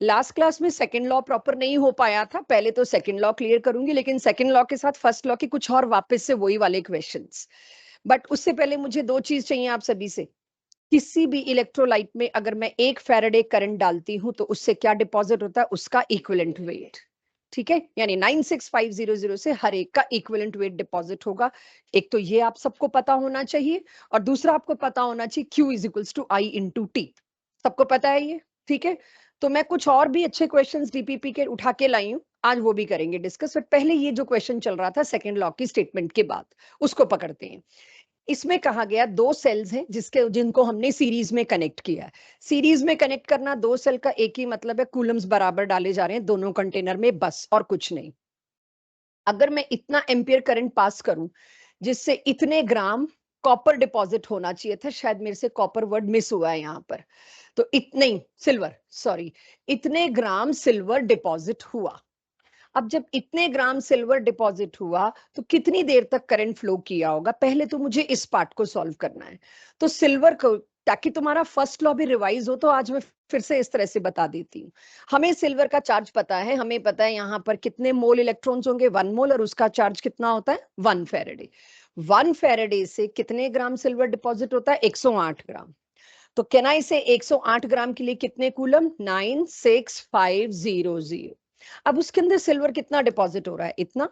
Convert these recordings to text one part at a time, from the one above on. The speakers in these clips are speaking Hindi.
लास्ट क्लास में सेकंड लॉ प्रॉपर नहीं हो पाया था, पहले तो सेकंड लॉ क्लियर करूंगी, लेकिन सेकंड लॉ के साथ फर्स्ट लॉ के कुछ और वापस से वही वाले क्वेश्चंस। बट उससे पहले मुझे दो चीज चाहिए आप सभी से। किसी भी इलेक्ट्रोलाइट में अगर मैं 1 फैराडे करंट डालती हूं तो उससे क्या डिपॉजिट होता है, उसका इक्विवेलेंट वेट। ठीक है, यानी 96500 से हर एक का इक्विवेलेंट वेट डिपॉजिट होगा। एक तो ये आप सबको पता होना चाहिए, और दूसरा आपको पता होना चाहिए Q is equals to I into T. सबको पता है ये? ठीक है, तो मैं कुछ और भी अच्छे क्वेश्चंस डीपीपी के उठा के लाई हूं, आज वो भी करेंगे डिस्कस। बट पहले ये जो क्वेश्चन चल रहा था सेकंड लॉ की स्टेटमेंट के बाद, उसको पकड़ते हैं। इसमें कहा गया दो सेल्स हैं जिनको हमने सीरीज में कनेक्ट किया है। सीरीज में कनेक्ट करना, दो सेल का एक ही मतलब है, कूलम्स बराबर डाले जा रहे हैं दोनों कंटेनर में, बस और कुछ नहीं। अगर मैं इतना एम्पियर करंट पास करूं जिससे इतने ग्राम कॉपर डिपॉजिट होना चाहिए था, शायद मेरे से कॉपर वर्ड मिस हुआ है यहाँ पर, तो इतने सिल्वर, सॉरी, इतने ग्राम सिल्वर डिपॉजिट हुआ। अब जब इतने ग्राम सिल्वर डिपॉजिट हुआ तो कितनी देर तक करंट फ्लो किया होगा, पहले तो मुझे इस पार्ट को सॉल्व करना है। तो सिल्वर को, ताकि तुम्हारा फर्स्ट लॉ भी रिवाइज हो, तो आज मैं फिर से इस तरह से बता देती हूँ। हमें सिल्वर का चार्ज पता है, हमें पता है यहाँ पर कितने मोल इलेक्ट्रॉन्स होंगे, 1 मोल, और उसका चार्ज कितना होता है, 1 फैराडे। 1 फैराडे से कितने ग्राम सिल्वर डिपॉजिट होता है, 108 ग्राम। तो कैन आई से 108 ग्राम के लिए कितने कूलम, 96500। अब उसके अंदर सिल्वर कितना डिपॉजिट हो रहा है, इतना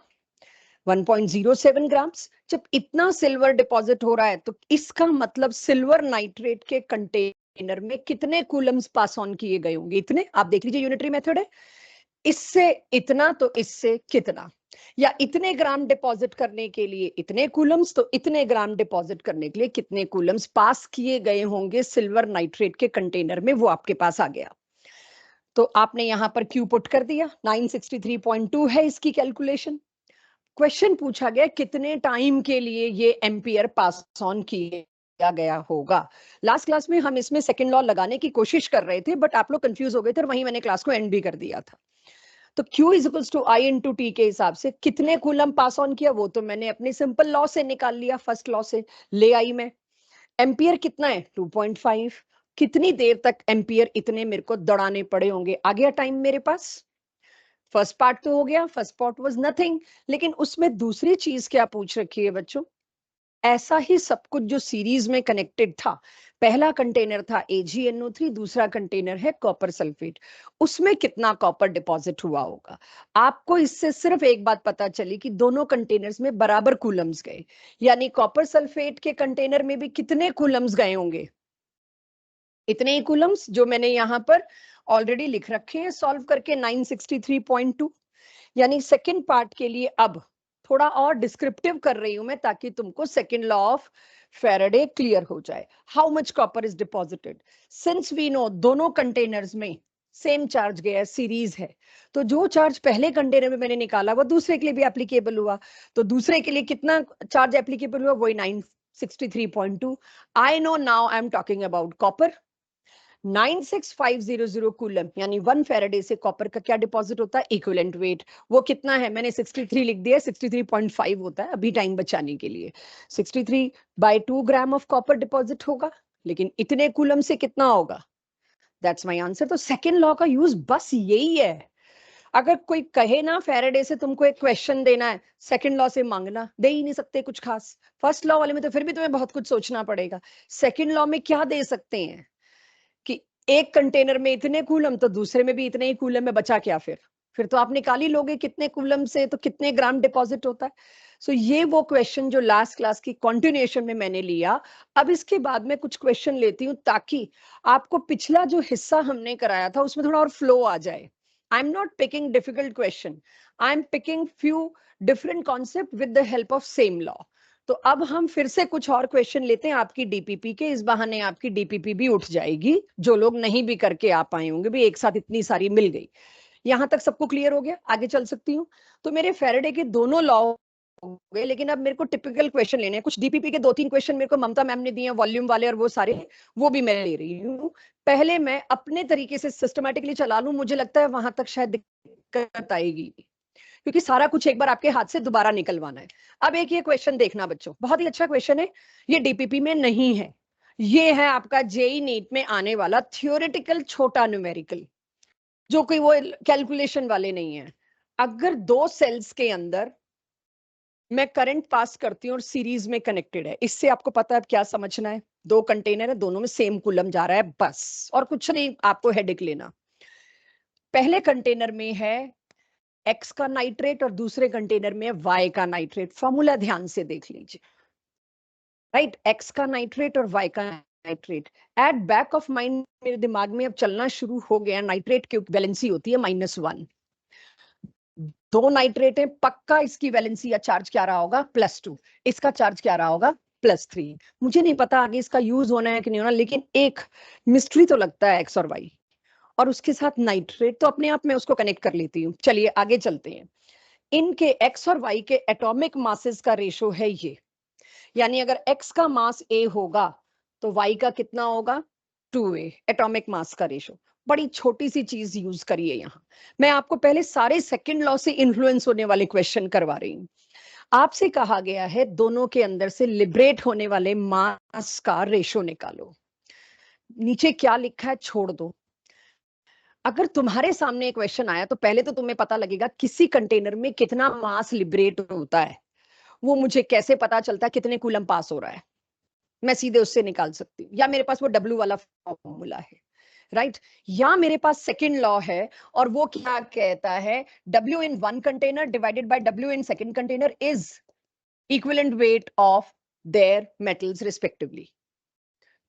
1.07 ग्राम्स। जब इतना सिल्वर डिपॉजिट हो रहा है तो इसका मतलब सिल्वर नाइट्रेट के कंटेनर में कितने कूलम्स पास ऑन किए गए होंगे, इतने। आप देख लीजिए, यूनिटरी मेथड है, इससे इतना तो इससे कितना, या इतने ग्राम डिपॉजिट करने के लिए इतने कूलम्स, तो इतने ग्राम डिपॉजिट करने के लिए कितने कूलम्स पास किए गए होंगे सिल्वर नाइट्रेट के कंटेनर में, वो आपके पास आ गया। तो आपने यहां पर क्यू पुट कर दिया, 963.2 है इसकी कैलकुलेशन। क्वेश्चन पूछा गया कितने टाइम के लिए ये एम्पियर पास ऑन किया गया होगा। लास्ट क्लास में हम इसमें सेकंड लॉ लगाने की कोशिश कर रहे थे, बट आप लोग कंफ्यूज हो गए थे, और वहीं मैंने क्लास को एंड भी कर दिया था। तो Q is equals to I into T के हिसाब से कितने कूलम पास ऑन किया, वो तो मैंने अपने सिंपल लॉ से निकाल लिया, फर्स्ट लॉ से ले आई मैं। एम्पियर कितना है, 2.5। कितनी देर तक एम्पियर इतने मेरे को दौड़ाने पड़े होंगे, आ गया टाइम मेरे पास। फर्स्ट पार्ट तो हो गया, फर्स्ट पार्ट वाज नथिंग। लेकिन उसमें दूसरी चीज क्या पूछ रखी है बच्चों, ऐसा ही सब कुछ जो सीरीज में कनेक्टेड था। पहला कंटेनर था AgNO3, दूसरा कंटेनर है कॉपर सल्फेट, उसमें कितना कॉपर डिपॉजिट हुआ होगा। आपको इससे सिर्फ एक बात पता चली कि दोनों कंटेनर्स में बराबर कूलम्स गए, यानी कॉपर सल्फेट के कंटेनर में भी कितने कूलम्स गए होंगे, इतने ही कूलम्स जो मैंने यहाँ पर ऑलरेडी लिख रखे हैं सॉल्व करके, 963.2। यानी सेकंड पार्ट के लिए अब थोड़ा और डिस्क्रिप्टिव कर रही हूं मैं, ताकि तुमको second law of Faraday clear हो जाए। How much copper is deposited, since we know दोनों कंटेनर्स में सेम चार्ज गया है, सीरीज है, तो जो चार्ज पहले कंटेनर में मैंने निकाला वो दूसरे के लिए भी एप्लीकेबल हुआ। तो दूसरे के लिए कितना चार्ज एप्लीकेबल हुआ, वही 963.2। I know now I am talking about copper. 96500 coulomb यानी 1 फैराडे से कॉपर का क्या डिपॉजिट होता है, इक्विवेलेंट वेट। वो कितना है, मैंने 63 लिख दिया, 63.5 होता है अभी टाइम बचाने के लिए। 63/2 ग्राम ऑफ कॉपर डिपॉजिट होगा, लेकिन इतने कूलम से कितना होगा, दैट्स माय आंसर। तो सेकंड लॉ का यूज बस यही है। अगर कोई कहे ना फैराडे से तुमको एक क्वेश्चन देना है, सेकंड लॉ से मांगना, दे ही नहीं सकते कुछ खास। फर्स्ट लॉ वाले में तो फिर भी तुम्हें बहुत कुछ सोचना पड़ेगा, सेकंड लॉ में क्या दे सकते हैं कि एक कंटेनर में इतने कूलम तो दूसरे में भी इतने ही कूलम में, बचा क्या फिर तो आप निकाल ही लोगे कितने कूलम से तो कितने ग्राम डिपॉजिट होता है। सो ये वो क्वेश्चन जो लास्ट क्लास की कंटिन्यूएशन में मैंने लिया। अब इसके बाद में कुछ क्वेश्चन लेती हूँ ताकि आपको पिछला जो हिस्सा हमने कराया था उसमें थोड़ा और फ्लो आ जाए। I am not picking difficult question, I am picking few different concept with the help of same law. तो अब हम फिर से कुछ और क्वेश्चन लेते हैं आपकी डीपीपी के, इस बहाने आपकी डीपीपी भी उठ जाएगी, जो लोग नहीं भी करके आ पाए होंगे भी, एक साथ इतनी सारी मिल गई। यहां तक सबको क्लियर हो गया, आगे चल सकती हूँ। तो मेरे फैराडे के दोनों लॉ हो गए, लेकिन अब मेरे को टिपिकल क्वेश्चन लेने हैं। कुछ डीपीपी के 2-3 क्वेश्चन मेरे को ममता मैम ने दिए हैं वॉल्यूम वाले, और वो सारे वो भी मैं ले रही हूँ। पहले मैं अपने तरीके से सिस्टमैटिकली चला लूं, मुझे लगता है वहां तक शायद दिक्कत आएगी, क्योंकि सारा कुछ एक बार आपके हाथ से दोबारा निकलवाना है। अब एक ये क्वेश्चन देखना बच्चों, बहुत ही अच्छा क्वेश्चन है, ये डीपीपी में नहीं है, ये है आपका जेई नीट में आने वाला थियोरेटिकल छोटा न्यूमेरिकल। जो कोई वो कैलकुलेशन वाले नहीं है। अगर दो सेल्स के अंदर मैं करंट पास करती हूँ और सीरीज में कनेक्टेड है, इससे आपको पता है अब क्या समझना है। दो कंटेनर है, दोनों में सेम कूलम जा रहा है, बस और कुछ नहीं आपको हेडेक लेना। पहले कंटेनर में है एक्स का नाइट्रेट और दूसरे कंटेनर में वाई का नाइट्रेट। फॉर्मूला ध्यान से देख लीजिए, राइट? एक्स का नाइट्रेट और वाई का nitrate. At back of mind मेरे दिमाग में अब चलना शुरू हो गया, नाइट्रेट की वैलेंसी होती है -1। दो नाइट्रेट है, पक्का इसकी वैलेंसी या चार्ज क्या रहा होगा, +2। इसका चार्ज क्या रहा होगा, +3। मुझे नहीं पता आगे इसका यूज होना है कि नहीं होना, लेकिन एक मिस्ट्री तो लगता है एक्स और वाई, और उसके साथ नाइट्रेट तो अपने आप में उसको कनेक्ट कर लेती हूँ। चलिए आगे चलते हैं। इनके एक्स और वाई के एटॉमिक मासेस का रेशो है ये, यानी अगर एक्स का मास ए होगा तो वाई का कितना होगा, 2a। एटॉमिक मास का रेशो। बड़ी छोटी सी चीज यूज करिए यहाँ। मैं आपको पहले सारे सेकंड लॉ से इन्फ्लुएंस होने वाले क्वेश्चन करवा रही हूँ। आपसे कहा गया है दोनों के अंदर से लिबरेट होने वाले मास का रेशो निकालो। नीचे क्या लिखा है छोड़ दो। अगर तुम्हारे सामने क्वेश्चन आया तो पहले तो तुम्हें पता लगेगा किसी कंटेनर में कितना मास लिबरेट होता है। वो मुझे कैसे पता चलता है कितने कूलम पास हो रहा है, मैं सीधे उससे निकाल सकती हूँ। या मेरे पास वो W वाला फॉर्मूला है, राइट? या मेरे पास सेकंड लॉ है और वो क्या कहता है, W in one container divided by W in second container is equivalent weight of their metals respectively।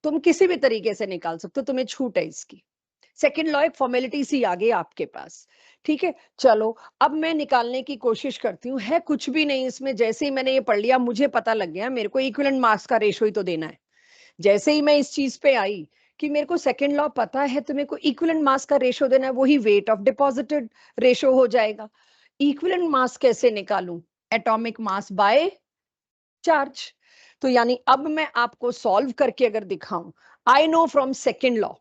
तुम किसी भी तरीके से निकाल सकते हो, तुम्हें छूट है इसकी। सेकंड लॉ एक फॉर्मेलिटी सी आ गई आपके पास, ठीक है? चलो अब मैं निकालने की कोशिश करती हूँ। है कुछ भी नहीं इसमें, जैसे ही मैंने ये पढ़ लिया मुझे पता लग गया मेरे को इक्विवेलेंट मास का रेशो ही तो देना है। जैसे ही मैं इस चीज पे आई कि मेरे को सेकंड लॉ पता है तो मेरे को इक्विवेलेंट मास का रेशो देना है, वही वेट ऑफ डिपॉजिटेड रेशो हो जाएगा। इक्विवेलेंट मास कैसे निकालूं, एटॉमिक मास बाय चार्ज। तो यानी अब मैं आपको सॉल्व करके अगर दिखाऊं, I know from second law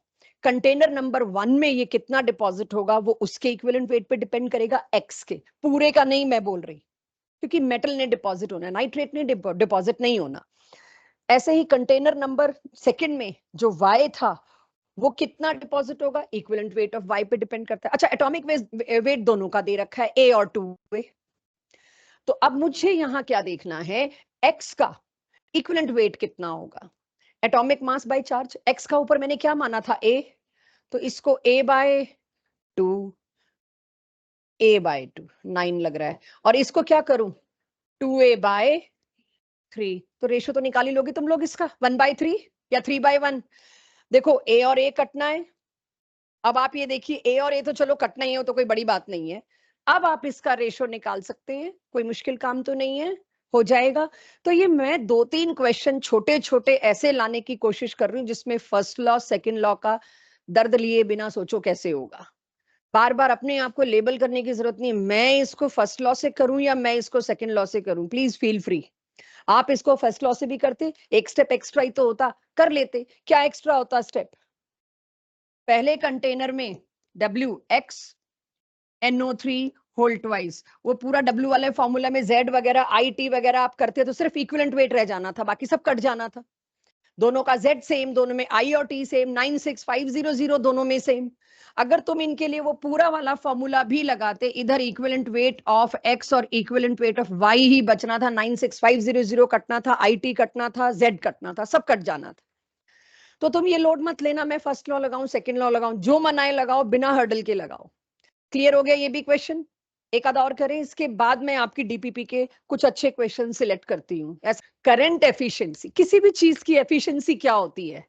container number 1 में ये कितना डिपॉजिट होगा वो उसके इक्विवेलेंट वेट पे डिपेंड करेगा, एक्स के। पूरे का नहीं मैं बोल रही, क्योंकि मेटल ने डिपॉजिट होना है, नाइट्रेट ने डिपॉजिट नहीं होना। ऐसे ही कंटेनर नंबर सेकंड में जो वाई था वो कितना डिपॉजिट होगा, इक्विवेलेंट वेट ऑफ वाई पे डिपेंड करता है। अच्छा, एटॉमिक वेट दोनों का दे रखा है, ए और 2a। तो अब मुझे यहां क्या देखना है, एक्स का इक्विवेलेंट वेट कितना होगा, atomic mass by charge. X का ऊपर मैंने क्या माना था, ए, तो इसको a/2, a/2 9 लग रहा है, और इसको क्या करूं 2a/3। तो रेशो तो निकाल ही लोगे तुम लोग इसका, 1/3 या 3/1। देखो ए और ए कटना है। अब आप ये देखिए ए और ए तो चलो कटना ही है, तो कोई बड़ी बात नहीं है। अब आप इसका रेशो निकाल सकते हैं, कोई मुश्किल काम तो नहीं है, हो जाएगा। तो ये मैं 2-3 क्वेश्चन छोटे छोटे ऐसे लाने की कोशिश कर रही हूँ जिसमें फर्स्ट लॉ सेकंड लॉ का दर्द लिए बिना सोचो कैसे होगा। बार बार अपने आप को लेबल करने की जरूरत नहीं है, मैं इसको फर्स्ट लॉ से करूं या मैं इसको सेकंड लॉ से करूं, प्लीज फील फ्री। आप इसको फर्स्ट लॉ से भी करते, एक स्टेप एक्स्ट्रा ही तो होता, कर लेते। क्या एक्स्ट्रा होता स्टेप, पहले कंटेनर में WX NO3 होल ट्वाइस, वो पूरा W वाले फॉर्मूला में Z वगैरह IT वगैरह आप करते तो सिर्फ इक्विवेलेंट वेट रह जाना था, बाकी सब कट जाना था। दोनों का Z सेम, दोनों में I और T सेम, 96500 दोनों में सेम। अगर तुम इनके लिए वो पूरा वाला फॉर्मूला भी लगाते, इधर इक्विवेलेंट वेट ऑफ X और इक्विवेलेंट वेट ऑफ Y ही बचना था, 96500 कटना था, IT कटना था, Z कटना था, सब कट जाना था। तो तुम ये लोड मत लेना मैं फर्स्ट लॉ लगाऊं सेकंड लॉ लगाऊं, जो मनाए लगाओ, बिना हर्डल के लगाओ। क्लियर हो गया ये भी क्वेश्चन? एक आधा और करें, इसके बाद मैं आपकी डीपीपी के कुछ अच्छे क्वेश्चन सिलेक्ट करती हूँ। करंट एफिशिएंसी, किसी भी चीज की एफिशिएंसी क्या होती है,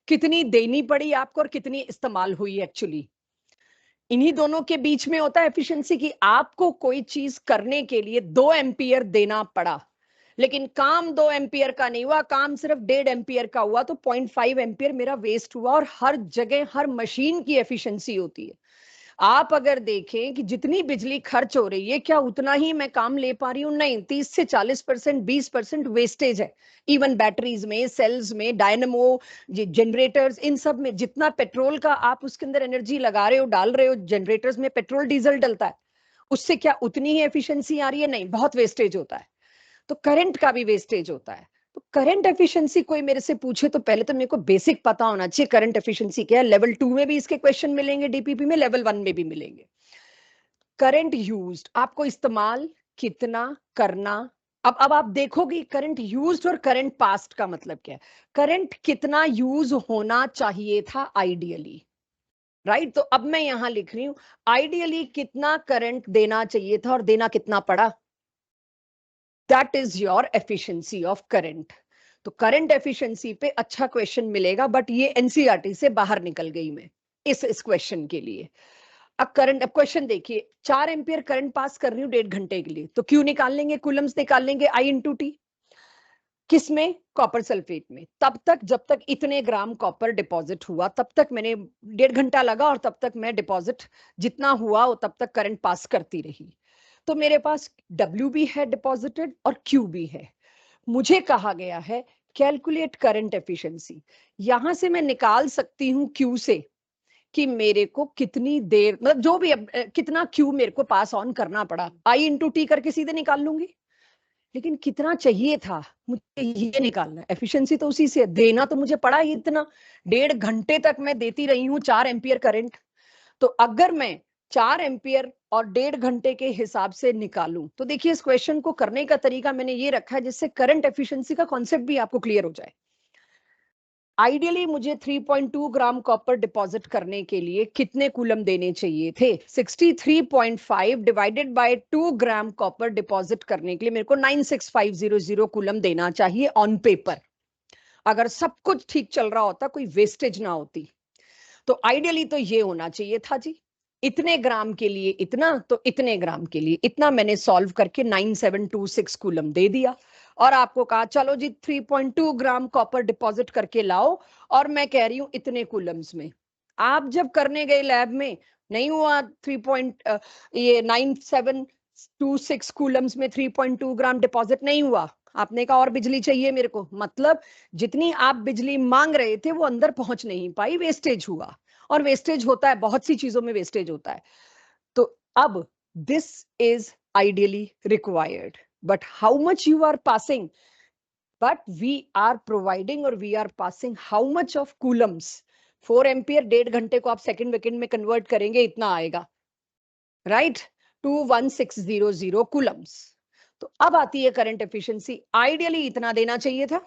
कितनी देनी पड़ी आपको और कितनी इस्तेमाल हुई एक्चुअली। इन्हीं दोनों के बीच में होता है एफिशिएंसी की, आपको कोई चीज करने के लिए 2 एम्पियर देना पड़ा, लेकिन काम 2 एम्पियर का नहीं हुआ, काम सिर्फ 1.5 एम्पियर का हुआ, तो 0.5 एम्पियर मेरा वेस्ट हुआ। और हर जगह हर मशीन की एफिशिएंसी होती है। आप अगर देखें कि जितनी बिजली खर्च हो रही है, क्या उतना ही मैं काम ले पा रही हूं, नहीं, 30 से 40%, 20% वेस्टेज है। इवन बैटरीज में, सेल्स में, डायनेमो, जनरेटर्स, इन सब में जितना पेट्रोल का आप उसके अंदर एनर्जी लगा रहे हो, डाल रहे हो, जनरेटर्स में पेट्रोल डीजल डलता है, उससे क्या उतनी ही एफिशिएंसी आ रही है, नहीं, बहुत वेस्टेज होता है। तो करंट का भी वेस्टेज होता है। तो करंट एफिशिएंसी कोई मेरे से पूछे तो पहले तो मेरे को बेसिक पता होना चाहिए करंट एफिशिएंसी क्या है। लेवल 2 में भी इसके क्वेश्चन मिलेंगे, डीपीपी में लेवल 1 में भी मिलेंगे। करंट यूज्ड, आपको इस्तेमाल कितना करना। अब आप देखोगे करंट यूज्ड और करंट पास्ट का मतलब क्या है। करंट कितना यूज होना चाहिए था आइडियली, राइट। तो अब मैं यहां लिख रही हूं आइडियली कितना करंट देना चाहिए था और देना कितना पड़ा। That is your efficiency of current. तो करंट एफिशिएंसी पे अच्छा क्वेश्चन मिलेगा, बट ये एनसीईआरटी से बाहर निकल गई मैं इस क्वेश्चन के लिए। अब करंट, अब क्वेश्चन देखिए, 4 एम्पियर करंट पास कर रही हूँ 1.5 घंटे के लिए, तो क्यू निकाल लेंगे, कूलम्स निकाल लेंगे, आई इंटू टी। किसमें? कॉपर सल्फेट में। तब तक जब तक इतने ग्राम कॉपर डिपॉजिट हुआ तब तक मैंने 1.5 घंटा लगा, और तब तक मैं डिपॉजिट जितना हुआ वो तब तक करंट पास करती रही। तो मेरे पास W भी है डिपॉजिटेड और Q भी है। मुझे कहा गया है कैलकुलेट करंट एफिशिएंसी। यहां से मैं निकाल सकती हूँ Q से कि मेरे को कितनी देर, मतलब जो भी कितना Q मेरे को पास ऑन करना पड़ा, I इंटू टी करके सीधे निकाल लूंगी। लेकिन कितना चाहिए था मुझे ये निकालना है। एफिशिएंसी तो उसी से, देना तो मुझे पड़ा ही इतना। 1.5 घंटे तक मैं देती रही हूँ 4 एम्पियर करंट। तो अगर मैं 4 एम्पियर और 1.5 घंटे के हिसाब से निकालूं, तो देखिए इस क्वेश्चन को करने का तरीका मैंने ये रखा है जिससे करंट एफिशिएंसी का कॉन्सेप्ट भी आपको क्लियर हो जाए। आइडियली मुझे 3.2 ग्राम कॉपर डिपॉजिट करने के लिए कितने कूलम देने चाहिए थे? 63.5 divided by 2 gram copper deposit करने के लिए मेरे को 96500 कूलम देना चाहिए ऑन पेपर। अगर सब कुछ ठीक चल रहा होता, कोई वेस्टेज ना होती, तो आइडियली तो ये होना चाहिए था जी, इतने ग्राम के लिए इतना, तो इतने ग्राम के लिए इतना। मैंने सॉल्व करके 9726 कूलम दे दिया और आपको कहा चलो जी 3.2 ग्राम कॉपर डिपॉजिट करके लाओ, और मैं कह रही हूं इतने कूलम्स में। आप जब करने गए लैब में, नहीं हुआ 9726 कूलम्स में 3.2 ग्राम डिपॉजिट नहीं हुआ। आपने कहा और बिजली चाहिए मेरे को, मतलब जितनी आप बिजली मांग रहे थे वो अंदर पहुंच नहीं पाई, वेस्टेज हुआ। और वेस्टेज होता है, बहुत सी चीजों में वेस्टेज होता है। तो अब this is ideally required, but how much you are passing, but we are providing और we are passing how much of coulombs. 4 ampere 1.5 घंटे को आप सेकंड वेकेंड में कन्वर्ट करेंगे, इतना आएगा, राइट, 21600 कूलम्स। तो अब आती है करंट एफिशिएंसी। आइडियली इतना देना चाहिए था,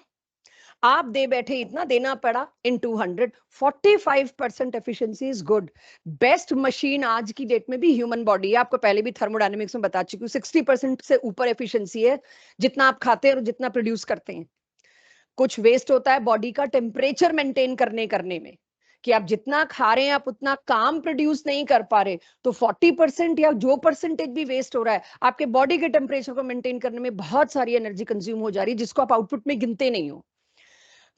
आप दे बैठे इतना, देना पड़ा इन 200। 45% efficiency is good. Best machine आज की डेट में भी ह्यूमन बॉडी है, आपको पहले भी थर्मोडायनेमिक्स में बता चुकी हूँ। 60% से ऊपर एफिशिएंसी है, जितना आप खाते हैं और जितना प्रोड्यूस करते हैं। कुछ वेस्ट होता है बॉडी का टेम्परेचर मेंटेन करने में, कि आप जितना खा रहे हैं आप उतना काम प्रोड्यूस नहीं कर पा रहे, तो 40% या जो परसेंटेज भी वेस्ट हो रहा है, आपके बॉडी के टेम्परेचर को मेंटेन करने में बहुत सारी एनर्जी कंज्यूम हो जा रही है, जिसको आप आउटपुट में गिनते नहीं हो।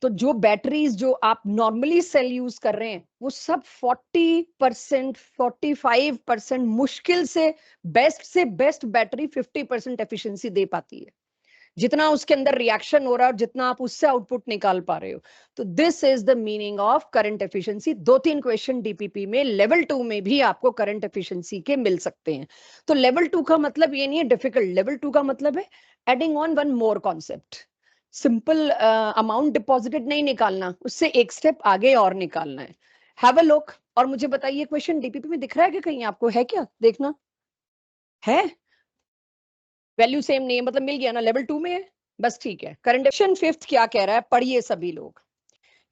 तो जो बैटरीज जो आप नॉर्मली सेल यूज कर रहे हैं, वो सब 40% 45% मुश्किल से बेस्ट बैटरी 50% एफिशिएंसी दे पाती है, जितना उसके अंदर रिएक्शन हो रहा है और जितना आप उससे आउटपुट निकाल पा रहे हो। तो this is the meaning of current efficiency. 2-3 question DPP में लेवल 2 में भी आपको करंट एफिशिएंसी के मिल सकते हैं। तो लेवल 2 का मतलब ये नहीं है डिफिकल्ट, लेवल 2 का मतलब है adding on one more concept. Simple amount deposited नहीं निकालना, उससे एक स्टेप आगे और निकालना है। हैव अ लुक और मुझे बताइए क्वेश्चन डीपीपी में दिख रहा है कि कहीं आपको, है क्या देखना है? वैल्यू सेम नहीं है, मतलब मिल गया ना, लेवल 2 में है, बस ठीक है। करंट क्वेश्चन 5th क्या कह रहा है, पढ़िए सभी लोग।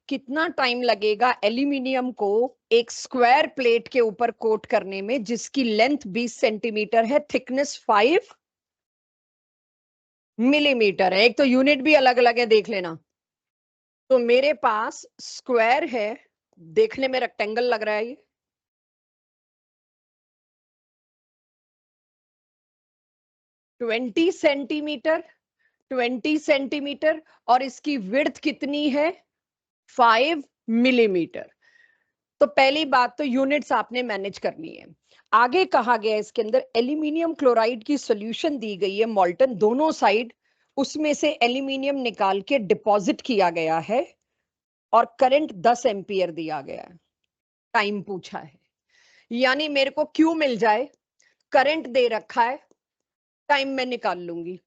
कितना टाइम लगेगा एल्यूमिनियम को एक स्क्वायर प्लेट के ऊपर कोट करने में जिसकी लेंथ 20 सेंटीमीटर है, थिकनेस 5 मिलीमीटर है। एक तो यूनिट भी अलग अलग है, देख लेना। तो मेरे पास स्क्वायर है, देखने में रेक्टेंगल लग रहा है ये, 20 सेंटीमीटर, 20 सेंटीमीटर, और इसकी विड्थ कितनी है, 5 मिलीमीटर। तो पहली बात तो यूनिट्स आपने मैनेज करनी है। आगे कहा गया इसके अंदर एल्यूमिनियम क्लोराइड की सॉल्यूशन दी गई है मॉल्टन दोनों साइड, उसमें से एल्यूमिनियम निकाल के डिपॉजिट किया गया है और करंट 10 एम्पियर दिया गया है। टाइम पूछा है, यानी मेरे को क्यू मिल जाए, करंट दे रखा है, टाइम मैं निकाल लूंगी।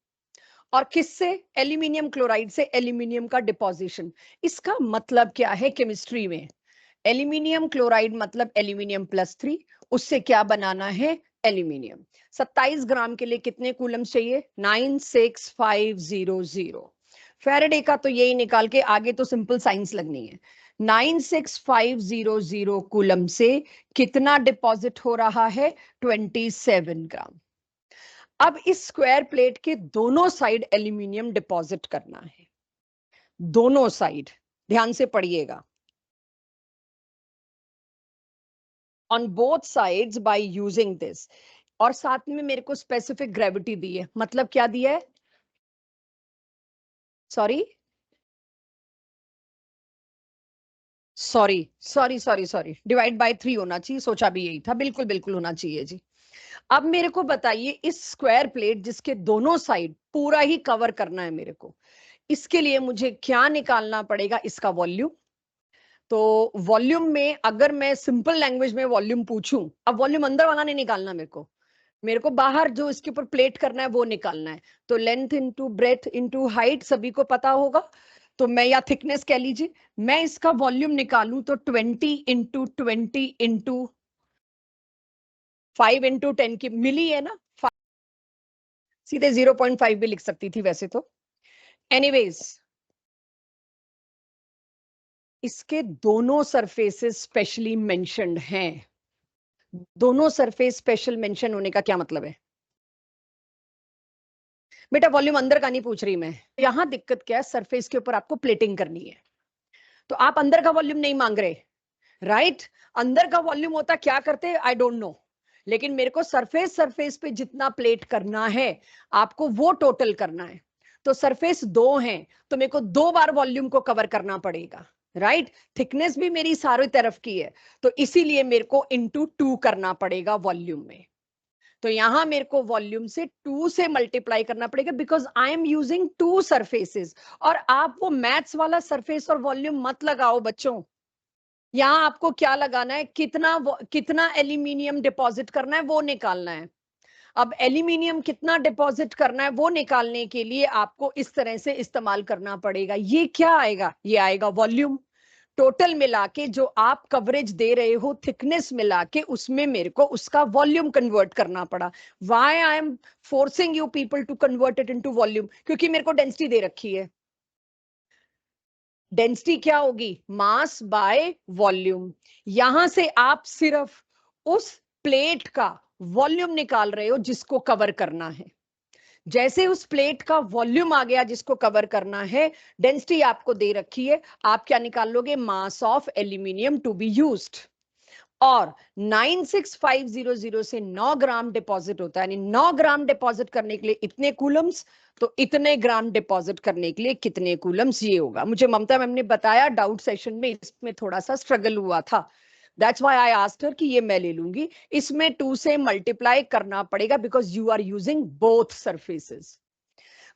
और किससे? एल्यूमिनियम क्लोराइड से एल्यूमिनियम का डिपोजिशन। इसका मतलब क्या है केमिस्ट्री में? एल्यूमिनियम क्लोराइड मतलब एल्यूमिनियम +3, उससे क्या बनाना है? एल्यूमिनियम। 27 ग्राम के लिए कितने कूलम चाहिए? 96500। फैराडे का तो यही निकाल के आगे तो सिंपल साइंस लगनी है। 96500 कूलम से कितना डिपॉजिट हो रहा है? 27 ग्राम। अब इस स्क्वायर प्लेट के दोनों साइड एल्यूमिनियम डिपॉजिट करना है, दोनों साइड, ध्यान से पढ़िएगा। On both sides by using this, और साथ में मेरे को स्पेसिफिक ग्रेविटी दी है। मतलब क्या दिया है? Sorry sorry sorry sorry sorry, divide by 3 होना चाहिए, सोचा भी यही था, बिल्कुल बिल्कुल होना चाहिए जी। अब मेरे को बताइए, इस स्क्वायर प्लेट जिसके दोनों साइड पूरा ही कवर करना है मेरे को, इसके लिए मुझे क्या निकालना पड़ेगा? इसका वॉल्यूम। तो वॉल्यूम में अगर मैं सिंपल लैंग्वेज में वॉल्यूम पूछूं, अब वॉल्यूम अंदर वाला नहीं निकालना मेरे को बाहर जो इसके ऊपर प्लेट करना है वो निकालना है। तो length into breadth into height सभी को पता होगा, तो मैं, या थिकनेस कह लीजिए, मैं इसका वॉल्यूम निकालूं तो 20 इंटू 10 की मिली है ना। सीधे 0.5 भी लिख सकती थी वैसे तो। एनीवेज, इसके दोनों सरफेसेस स्पेशली मेंशन्ड हैं। दोनों सरफेस स्पेशल मेंशन होने का क्या मतलब है? बेटा वॉल्यूम अंदर का नहीं पूछ रही मैं, यहां दिक्कत क्या है? सरफेस के ऊपर आपको प्लेटिंग करनी है, तो आप अंदर का वॉल्यूम नहीं मांग रहे, राइट? अंदर का वॉल्यूम होता क्या करते? आई डोंट नो, लेकिन मेरे को सरफेस सरफेस पे जितना प्लेट करना है आपको वो टोटल करना है। तो सरफेस दो हैं, तो मेरे को 2 बार वॉल्यूम को कवर करना पड़ेगा, राइट? थिकनेस भी मेरी सारी तरफ की है, तो इसीलिए मेरे को इंटू 2 करना पड़ेगा वॉल्यूम में। तो यहां मेरे को वॉल्यूम से 2 से मल्टीप्लाई करना पड़ेगा, because I am using 2 surfaces. और आप वो मैथ्स वाला सरफेस और वॉल्यूम मत लगाओ बच्चों, यहां आपको क्या लगाना है? कितना एल्यूमिनियम डिपॉजिट करना है वो निकालना है। अब एल्यूमिनियम कितना डिपॉजिट करना है वो निकालने के लिए आपको इस तरह से इस्तेमाल करना पड़ेगा। ये क्या आएगा? ये आएगा वॉल्यूम। टोटल मिला के जो आप कवरेज दे रहे हो, थिकनेस मिला के, उसमें मेरे को उसका वॉल्यूम कन्वर्ट करना पड़ा। Why I am forcing you people to convert it into volume? क्योंकि मेरे को डेंसिटी दे रखी है। डेंसिटी क्या होगी? Mass by volume. यहां से आप सिर्फ उस प्लेट का वॉल्यूम निकाल रहे हो जिसको कवर करना है। जैसे उस प्लेट का वॉल्यूम आ गया जिसको कवर करना है, डेंसिटी आपको दे रखी है, आप क्या निकाल लोगे? Mass of aluminium to be used. और 96500 से 9 ग्राम डिपॉजिट होता है, यानी 9 ग्राम डिपॉजिट करने के लिए इतने कूलम्स, तो इतने ग्राम डिपॉजिट करने के लिए कितने कूलम्स, ये होगा। मुझे ममता मैम ने बताया डाउट सेशन में, इसमें थोड़ा सा स्ट्रगल हुआ था, that's why I asked her कि ये मैं ले लूंगी। इसमें 2 से मल्टीप्लाई करना पड़ेगा because you are using both surfaces.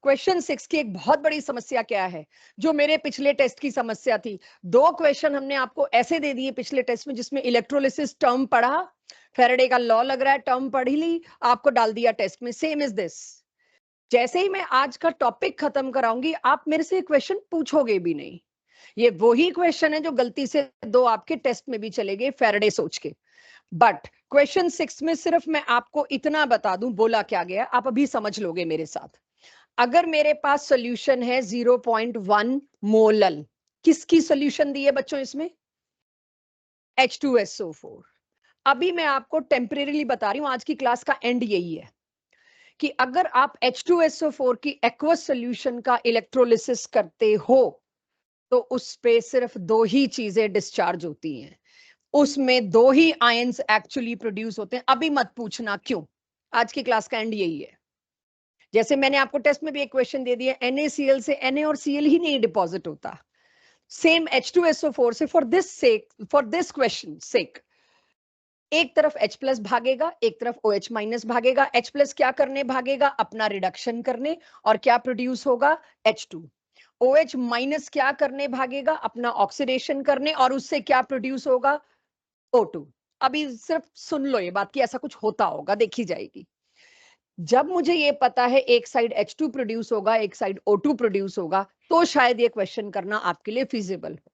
Question 6 की एक बहुत बड़ी समस्या क्या है, जो मेरे पिछले टेस्ट की समस्या थी। 2 क्वेश्चन हमने आपको ऐसे दे दिए पिछले टेस्ट में, जिसमें इलेक्ट्रोलिसिस टर्म पढ़ा, फैराडे का लॉ लग रहा है, टर्म पढ़ी ली, आपको डाल दिया टेस्ट में। Same is this. जैसे ही मैं आज का टॉपिक खत्म कराऊंगी, आप मेरे से क्वेश्चन पूछोगे भी नहीं। ये वही क्वेश्चन है जो गलती से 2 आपके टेस्ट में भी चले गए फैराडे सोच के। बट क्वेश्चन 6 में सिर्फ मैं आपको इतना बता दूं बोला क्या गया, आप अभी समझ लोगे मेरे साथ। अगर मेरे पास सॉल्यूशन है 0.1 मोलल, किसकी सॉल्यूशन दी है बच्चों इसमें? H2SO4। अभी मैं आपको टेम्परेरीली बता रही हूं, आज की क्लास का एंड यही है कि अगर आप H2SO4 की एक्वस सॉल्यूशन का इलेक्ट्रोलिसिस करते हो, तो उस पे सिर्फ 2 ही चीजें डिस्चार्ज होती हैं, उसमें 2 ही आयंस एक्चुअली प्रोड्यूस होते हैं। अभी मत पूछना क्यों, आज की क्लास का एंड यही है। जैसे मैंने आपको टेस्ट में भी एक क्वेश्चन दे दिया, NaCl से Na और Cl ही नहीं डिपॉजिट होता, सेम H2SO4 से। फॉर दिस क्वेश्चन सेक, एक तरफ H+ भागेगा, एक तरफ OH- भागेगा। H+ क्या करने भागेगा? अपना रिडक्शन करने, और क्या प्रोड्यूस होगा? H2। OH- क्या करने भागेगा? अपना ऑक्सीडेशन करने, और उससे क्या प्रोड्यूस होगा? O2। अभी सिर्फ सुन लो ये बात कि ऐसा कुछ होता होगा, देखी जाएगी। जब मुझे ये पता है एक साइड H2 प्रोड्यूस होगा, एक साइड O2 प्रोड्यूस होगा, तो शायद ये क्वेश्चन करना आपके लिए फिजिबल हो।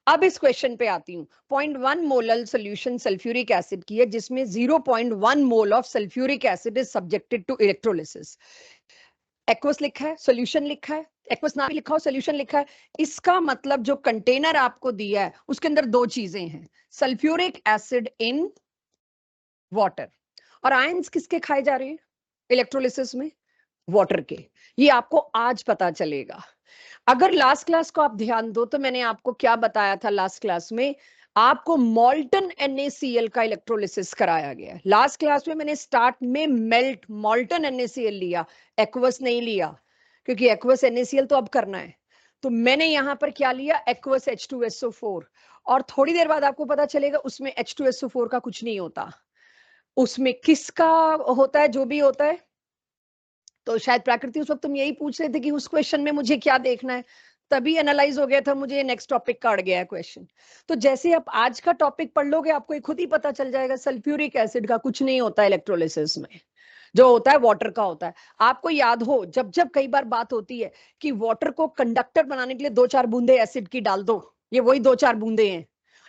अब इस क्वेश्चन पे आती हूँ। 0.1 मोलल सॉल्यूशन सल्फ्यूरिक एसिड की है, जिसमें 0.1 mole of sulphuric acid is subjected to electrolysis. Aqueous लिखा है, सॉल्यूशन लिखा है, एक्वस ना भी लिखा हो, सॉल्यूशन लिखा है। इसका मतलब जो कंटेनर आपको दिया है उसके अंदर दो चीजें हैं, सल्फ्यूरिक एसिड इन वाटर। और आयंस किसके खाए जा रहे हैं इलेक्ट्रोलिसिस में? वाटर के। ये आपको आज पता चलेगा। अगर लास्ट क्लास को आप ध्यान दो तो मैंने आपको क्या बताया था लास्ट क्लास में? आपको मॉल्टन NaCl का इलेक्ट्रोलिसिस कराया गया। लास्ट क्लास में मैंने स्टार्ट में मेल्ट मॉल्टन NaCl लिया, एक्वस नहीं लिया, क्योंकि एक्वस NaCl तो अब करना है। तो मैंने यहां पर क्या लिया? Aqueous H2SO4। और थोड़ी देर बाद आपको पता चलेगा उसमें H2SO4 का कुछ नहीं होता, उसमें किसका होता है? जो भी होता है। तो शायद प्राकृति उस वक्त तुम यही पूछ रहे थे कि उस क्वेश्चन में मुझे क्या देखना है, तभी एनालाइज हो गया था मुझे, नेक्स्ट टॉपिक का अड़ गया है क्वेश्चन। तो जैसे आप आज का टॉपिक पढ़ लोगे आपको ये खुद ही पता चल जाएगा, सल्फ्यूरिक एसिड का कुछ नहीं होता इलेक्ट्रोलिसिस में, जो होता है वाटर का होता है। आपको याद हो जब जब कई बार बात होती है कि वाटर को कंडक्टर बनाने के लिए 2-4 बूंदे एसिड की डाल दो, ये वही 2-4 बूंदे हैं।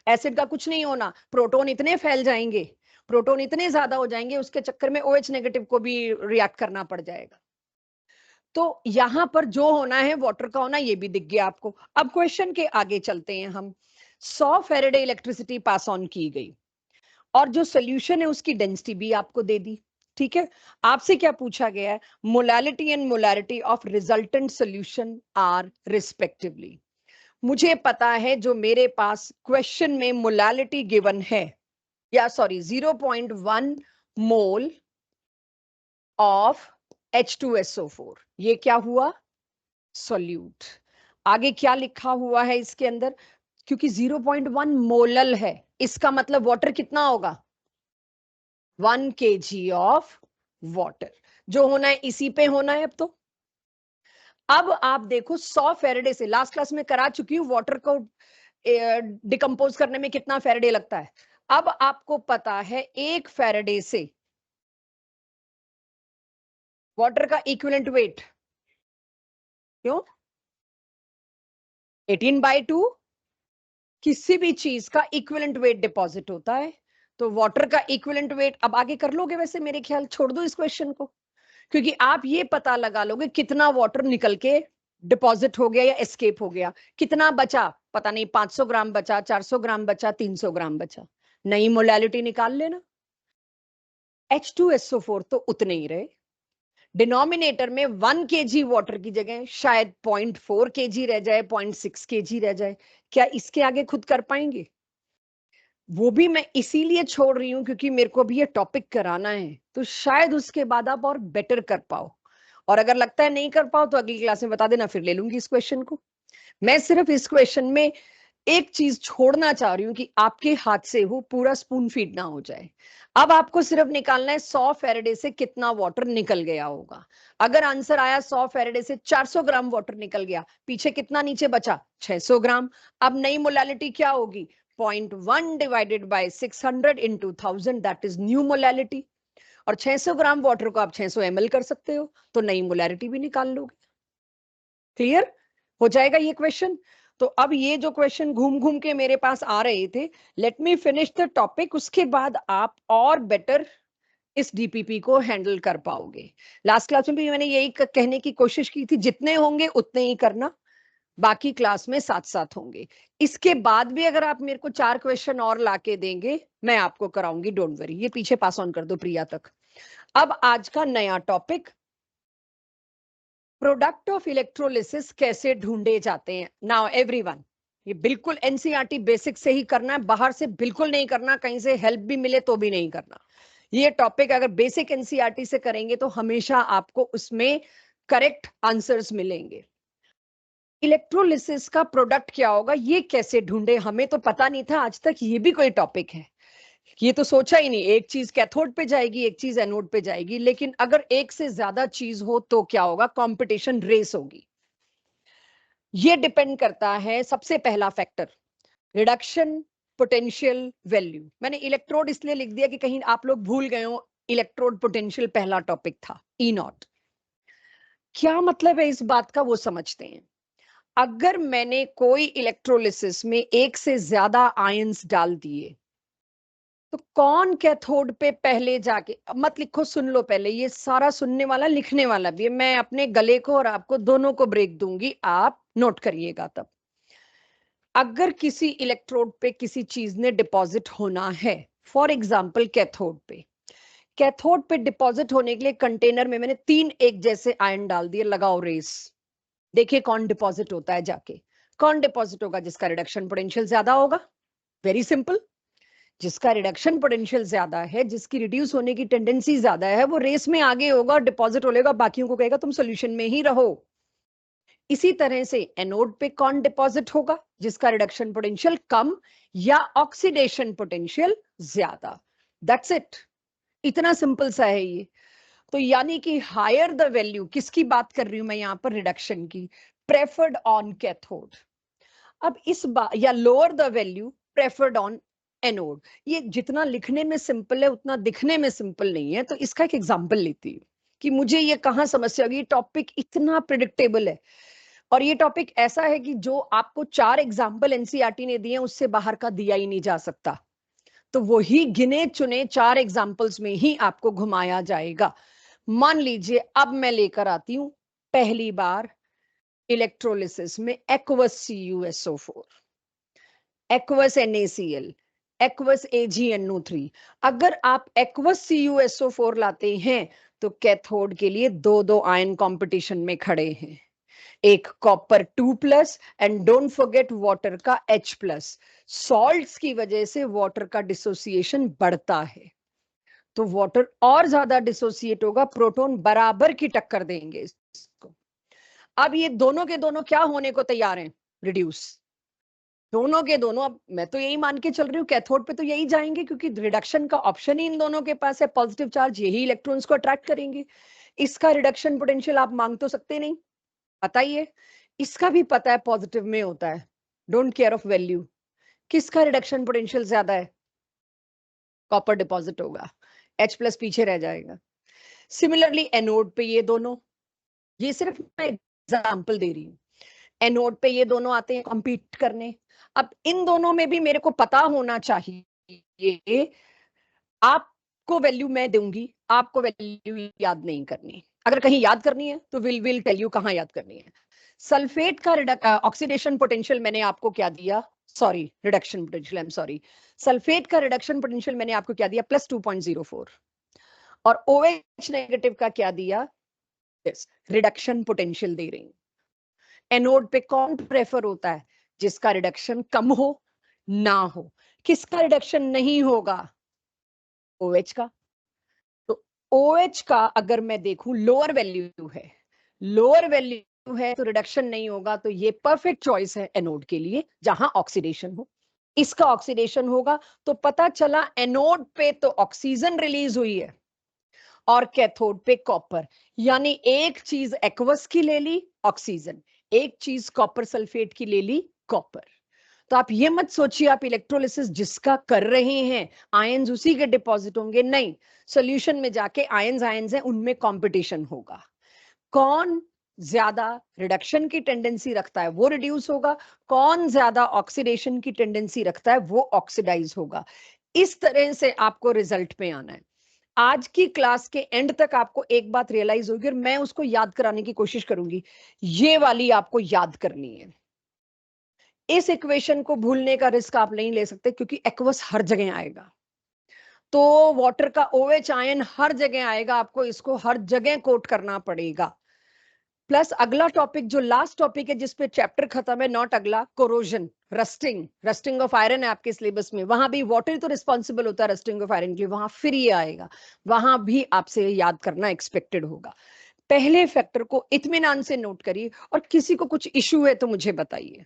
एसिड का कुछ नहीं होना, प्रोटॉन इतने फैल जाएंगे, प्रोटॉन इतने ज्यादा हो जाएंगे, उसके चक्कर में OH नेगेटिव को भी रिएक्ट करना पड़ जाएगा। तो यहां पर जो होना है वाटर का होना, ये भी दिख गया आपको। अब क्वेश्चन के आगे चलते हैं हम। 100 फेरेडे इलेक्ट्रिसिटी पास ऑन की गई और जो सोल्यूशन है उसकी डेंसिटी भी आपको दे दी। ठीक है, आपसे क्या पूछा गया है? Molality and molarity of resultant solution are respectively. मुझे पता है जो मेरे पास क्वेश्चन में मोलालिटी गिवन है, या सॉरी 0.1 मोल ऑफ H2SO4, ये क्या हुआ? सोल्यूट। आगे क्या लिखा हुआ है इसके अंदर? क्योंकि 0.1 मोलल है, इसका मतलब वाटर कितना होगा? 1 kg ऑफ वाटर। जो होना है इसी पे होना है। अब आप देखो 100 फेरेडे से, लास्ट क्लास में करा चुकी हूं वाटर को डिकम्पोज करने में कितना फेरेडे लगता है। अब आपको पता है 1 फेरेडे से वाटर का इक्विवेलेंट वेट, क्यों? 18/2 किसी भी चीज का इक्विवेलेंट वेट डिपॉजिट होता है। तो वाटर का इक्विवेलेंट वेट अब आगे कर लोगे वैसे, मेरे ख्याल छोड़ दो इस क्वेश्चन को, क्योंकि आप ये पता लगा लोगे कितना वाटर निकल के डिपॉजिट हो गया या एस्केप हो गया। कितना बचा पता नहीं, 500 ग्राम बचा, 400 ग्राम बचा, 300 ग्राम बचा, नई मोलैलिटी निकाल लेना। H2SO4 तो उतने ही रहे। डिनोमिनेटर में 1 kg वाटर की जगह शायद 0.4 kg रह जाए, 0.6 kg रह जाए। क्या इसके आगे खुद कर पाएंगे? वो भी मैं इसीलिए छोड़ रही हूं क्योंकि मेरे को भी ये टॉपिक कराना है, तो शायद उसके बाद आप और बेटर कर पाओ। और अगर लगता है नहीं कर पाओ तो अगली क्लास में बता देना, फिर ले लूंगी इस क्वेश्चन को। मैं सिर्फ इस क्वेश्चन में एक चीज छोड़ना चाह रही हूँ कि आपके हाथ से वो पूरा स्पून फीड ना हो जाए। अब आपको सिर्फ निकालना है 100 फेरेडे से कितना वाटर निकल गया होगा। अगर आंसर आया 100 फेरेडे से 400 ग्राम वाटर निकल गया, पीछे कितना नीचे बचा? 600 ग्राम। अब नई मोलालिटी क्या होगी? 0.1 divided by 600 into 1000, that is new molality. और 600 ग्राम वाटर को आप 600 ml कर सकते हो, तो नई मोलारिटी भी निकाल लोगे। क्लियर हो जाएगा ये क्वेश्चन? तो अब ये जो क्वेश्चन घूम घूम के मेरे पास आ रहे थे, let me finish the topic, उसके बाद आप और बेटर इस डीपीपी को हैंडल कर पाओगे। लास्ट क्लास में भी मैंने यही कहने की कोशिश की थी, जितने होंगे उतने ही करना, बाकी क्लास में साथ साथ होंगे। इसके बाद भी अगर आप मेरे को 4 क्वेश्चन और लाके देंगे मैं आपको कराऊंगी, डोंट वरी। ये पीछे पास ऑन कर दो प्रिया तक। अब आज का नया टॉपिक, प्रोडक्ट ऑफ इलेक्ट्रोलिसिस कैसे ढूंढे जाते हैं। नाउ एवरीवन, ये बिल्कुल एनसीईआरटी बेसिक से ही करना है, बाहर से बिल्कुल नहीं करना, कहीं से हेल्प भी मिले तो भी नहीं करना। ये टॉपिक अगर बेसिक एनसीईआरटी से करेंगे तो हमेशा आपको उसमें करेक्ट आंसर्स मिलेंगे। इलेक्ट्रोलिसिस का प्रोडक्ट क्या होगा, ये कैसे ढूंढे, हमें तो पता नहीं था आज तक ये भी कोई टॉपिक है। ये तो सोचा ही नहीं, एक चीज कैथोड पे जाएगी, एक चीज एनोड पे जाएगी, लेकिन अगर एक से ज्यादा चीज हो तो क्या होगा? कंपटीशन रेस होगी। ये डिपेंड करता है, सबसे पहला फैक्टर रिडक्शन पोटेंशियल वैल्यू। मैंने इलेक्ट्रोड इसलिए लिख दिया कि कहीं आप लोग भूल गए हो इलेक्ट्रोड पोटेंशियल पहला टॉपिक था, ई नॉट। क्या मतलब है इस बात का वो समझते हैं। अगर मैंने कोई इलेक्ट्रोलिसिस में एक से ज्यादा आयंस डाल दिए तो कौन कैथोड पे पहले जाके, मत लिखो, सुन लो पहले, ये सारा सुनने वाला लिखने वाला भी है, मैं अपने गले को और आपको दोनों को ब्रेक दूंगी, आप नोट करिएगा तब। अगर किसी इलेक्ट्रोड पे किसी चीज ने डिपॉजिट होना है, फॉर एग्जाम्पल कैथोड पे, कैथोड पे डिपॉजिट होने के लिए कंटेनर में मैंने 3 एक जैसे आयन डाल दिए, लगाओ रेस, देखिए कौन डिपॉजिट होता है जाके। कौन डिपॉजिट होगा? जिसका रिडक्शन पोटेंशियल ज्यादा होगा। वेरी सिंपल, जिसका रिडक्शन पोटेंशियल ज्यादा है, जिसकी रिड्यूस होने की टेंडेंसी ज्यादा है, वो रेस में आगे होगा और डिपॉजिट हो लेगा, बाकियों को कहेगा तुम सोल्यूशन में ही रहो। इसी तरह से एनोड पे कौन डिपॉजिट होगा? जिसका रिडक्शन पोटेंशियल कम या ऑक्सीडेशन पोटेंशियल ज्यादा। दैट्स इट, इतना सिंपल सा है ये। तो यानी कि हायर द वैल्यू, किसकी बात कर रही हूं मैं यहां पर? रिडक्शन की, प्रेफर्ड ऑन कैथोड। अब इस बात, या lower the value preferred on anode. ये जितना लिखने में सिंपल है उतना दिखने में सिंपल नहीं है। तो इसका एक एग्जांपल लेती हूँ कि मुझे ये कहां समस्या होगी। टॉपिक इतना प्रिडिक्टेबल है और ये टॉपिक ऐसा है कि जो आपको 4 एग्जाम्पल एनसीईआरटी ने दिए उससे बाहर का दिया ही नहीं जा सकता। तो वही गिने चुने 4 एग्जाम्पल्स में ही आपको घुमाया जाएगा। मान लीजिए अब मैं लेकर आती हूं पहली बार इलेक्ट्रोलिसिस में aqueous CuSO4, aqueous NaCl, aqueous AgNO3। अगर आप एक्वस CuSO4 लाते हैं तो कैथोड के लिए 2 आयन कंपटीशन में खड़े हैं, एक copper 2+ and don't forget water का H+। सॉल्ट्स की वजह से वाटर का डिसोसिएशन बढ़ता है, तो वाटर और ज्यादा डिसोसिएट होगा, प्रोटॉन बराबर की टक्कर देंगे इसको। अब ये दोनों के दोनों क्या होने को तैयार हैं? रिड्यूस। दोनों के दोनों, अब मैं तो यही मान के चल रही हूँ कैथोड पे तो यही जाएंगे, क्योंकि रिडक्शन का ऑप्शन ही इन दोनों के पास है, पॉजिटिव चार्ज, यही इलेक्ट्रॉन्स को अट्रैक्ट करेंगे। इसका रिडक्शन पोटेंशियल आप मांग तो सकते नहीं, पता ही है। इसका भी पता है पॉजिटिव में होता है, डोंट केयर ऑफ वैल्यू। किसका रिडक्शन पोटेंशियल ज्यादा है? कॉपर डिपॉजिट होगा, H+ पीछे रह जाएगा। सिमिलरली एनोड पे ये दोनों, ये सिर्फ मैं एग्जांपल दे रही हूँ, एनोड पे ये दोनों आते हैं कॉम्पीट करने। अब इन दोनों में भी मेरे को पता होना चाहिए, आपको वैल्यू मैं दूंगी, आपको वैल्यू याद नहीं करनी। अगर कहीं याद करनी है तो विल टेल यू कहां याद करनी है। सल्फेट का ऑक्सीडेशन पोटेंशियल मैंने आपको क्या दिया? Sorry, reduction potential, I am sorry. Sulphate का रिडक्शन पोटेंशियल मैंने आपको क्या दिया? +2.04। और OH नेगेटिव का क्या दिया? रिडक्शन पोटेंशियल दे रही हूं। एनोड पे कौन प्रेफर होता है? जिसका रिडक्शन कम हो ना हो। किसका रिडक्शन नहीं होगा? OH का। तो OH का अगर मैं देखूं लोअर वैल्यू है, लोअर वैल्यू है तो रिडक्शन नहीं होगा, तो ये परफेक्ट चॉइस है एनोड के लिए जहां ऑक्सीडेशन हो। इसका ऑक्सीडेशन होगा तो पता चला एनोड पे तो ऑक्सीजन रिलीज हुई है और कैथोड पे कॉपर। यानी एक चीज एक्वस की ले ली, ऑक्सीजन, एक चीज कॉपर सल्फेट की ले ली, कॉपर। तो आप ये मत सोचिए आप इलेक्ट्रोलिसिस जिसका कर रहे हैं आयंस उसी के डिपॉजिट होंगे, नहीं। सॉल्यूशन में जाके आयंस आयंस है, उनमें कंपटीशन होगा। कौन ज्यादा रिडक्शन की टेंडेंसी रखता है वो रिड्यूस होगा, कौन ज्यादा ऑक्सीडेशन की टेंडेंसी रखता है वो ऑक्सीडाइज होगा। इस तरह से आपको रिजल्ट पे आना है। आज की क्लास के एंड तक आपको एक बात रियलाइज होगी और मैं उसको याद कराने की कोशिश करूंगी, ये वाली आपको याद करनी है। इस इक्वेशन को भूलने का रिस्क आप नहीं ले सकते, क्योंकि एक्वस हर जगह आएगा, तो वाटर का OH आयन हर जगह आएगा, आपको इसको हर जगह कोट करना पड़ेगा। प्लस अगला टॉपिक जो लास्ट टॉपिक है जिसपे चैप्टर खत्म है, नॉट अगला, corrosion, rusting, rusting of iron है आपके सिलेबस में, वहां भी वाटर तो रिस्पॉन्सिबल होता है रस्टिंग ऑफ आयरन के लिए, वहां फिर ये आएगा, वहां भी आपसे याद करना एक्सपेक्टेड होगा। पहले फैक्टर को इत्मीनान से नोट करिए और किसी को कुछ इशू है तो मुझे बताइए।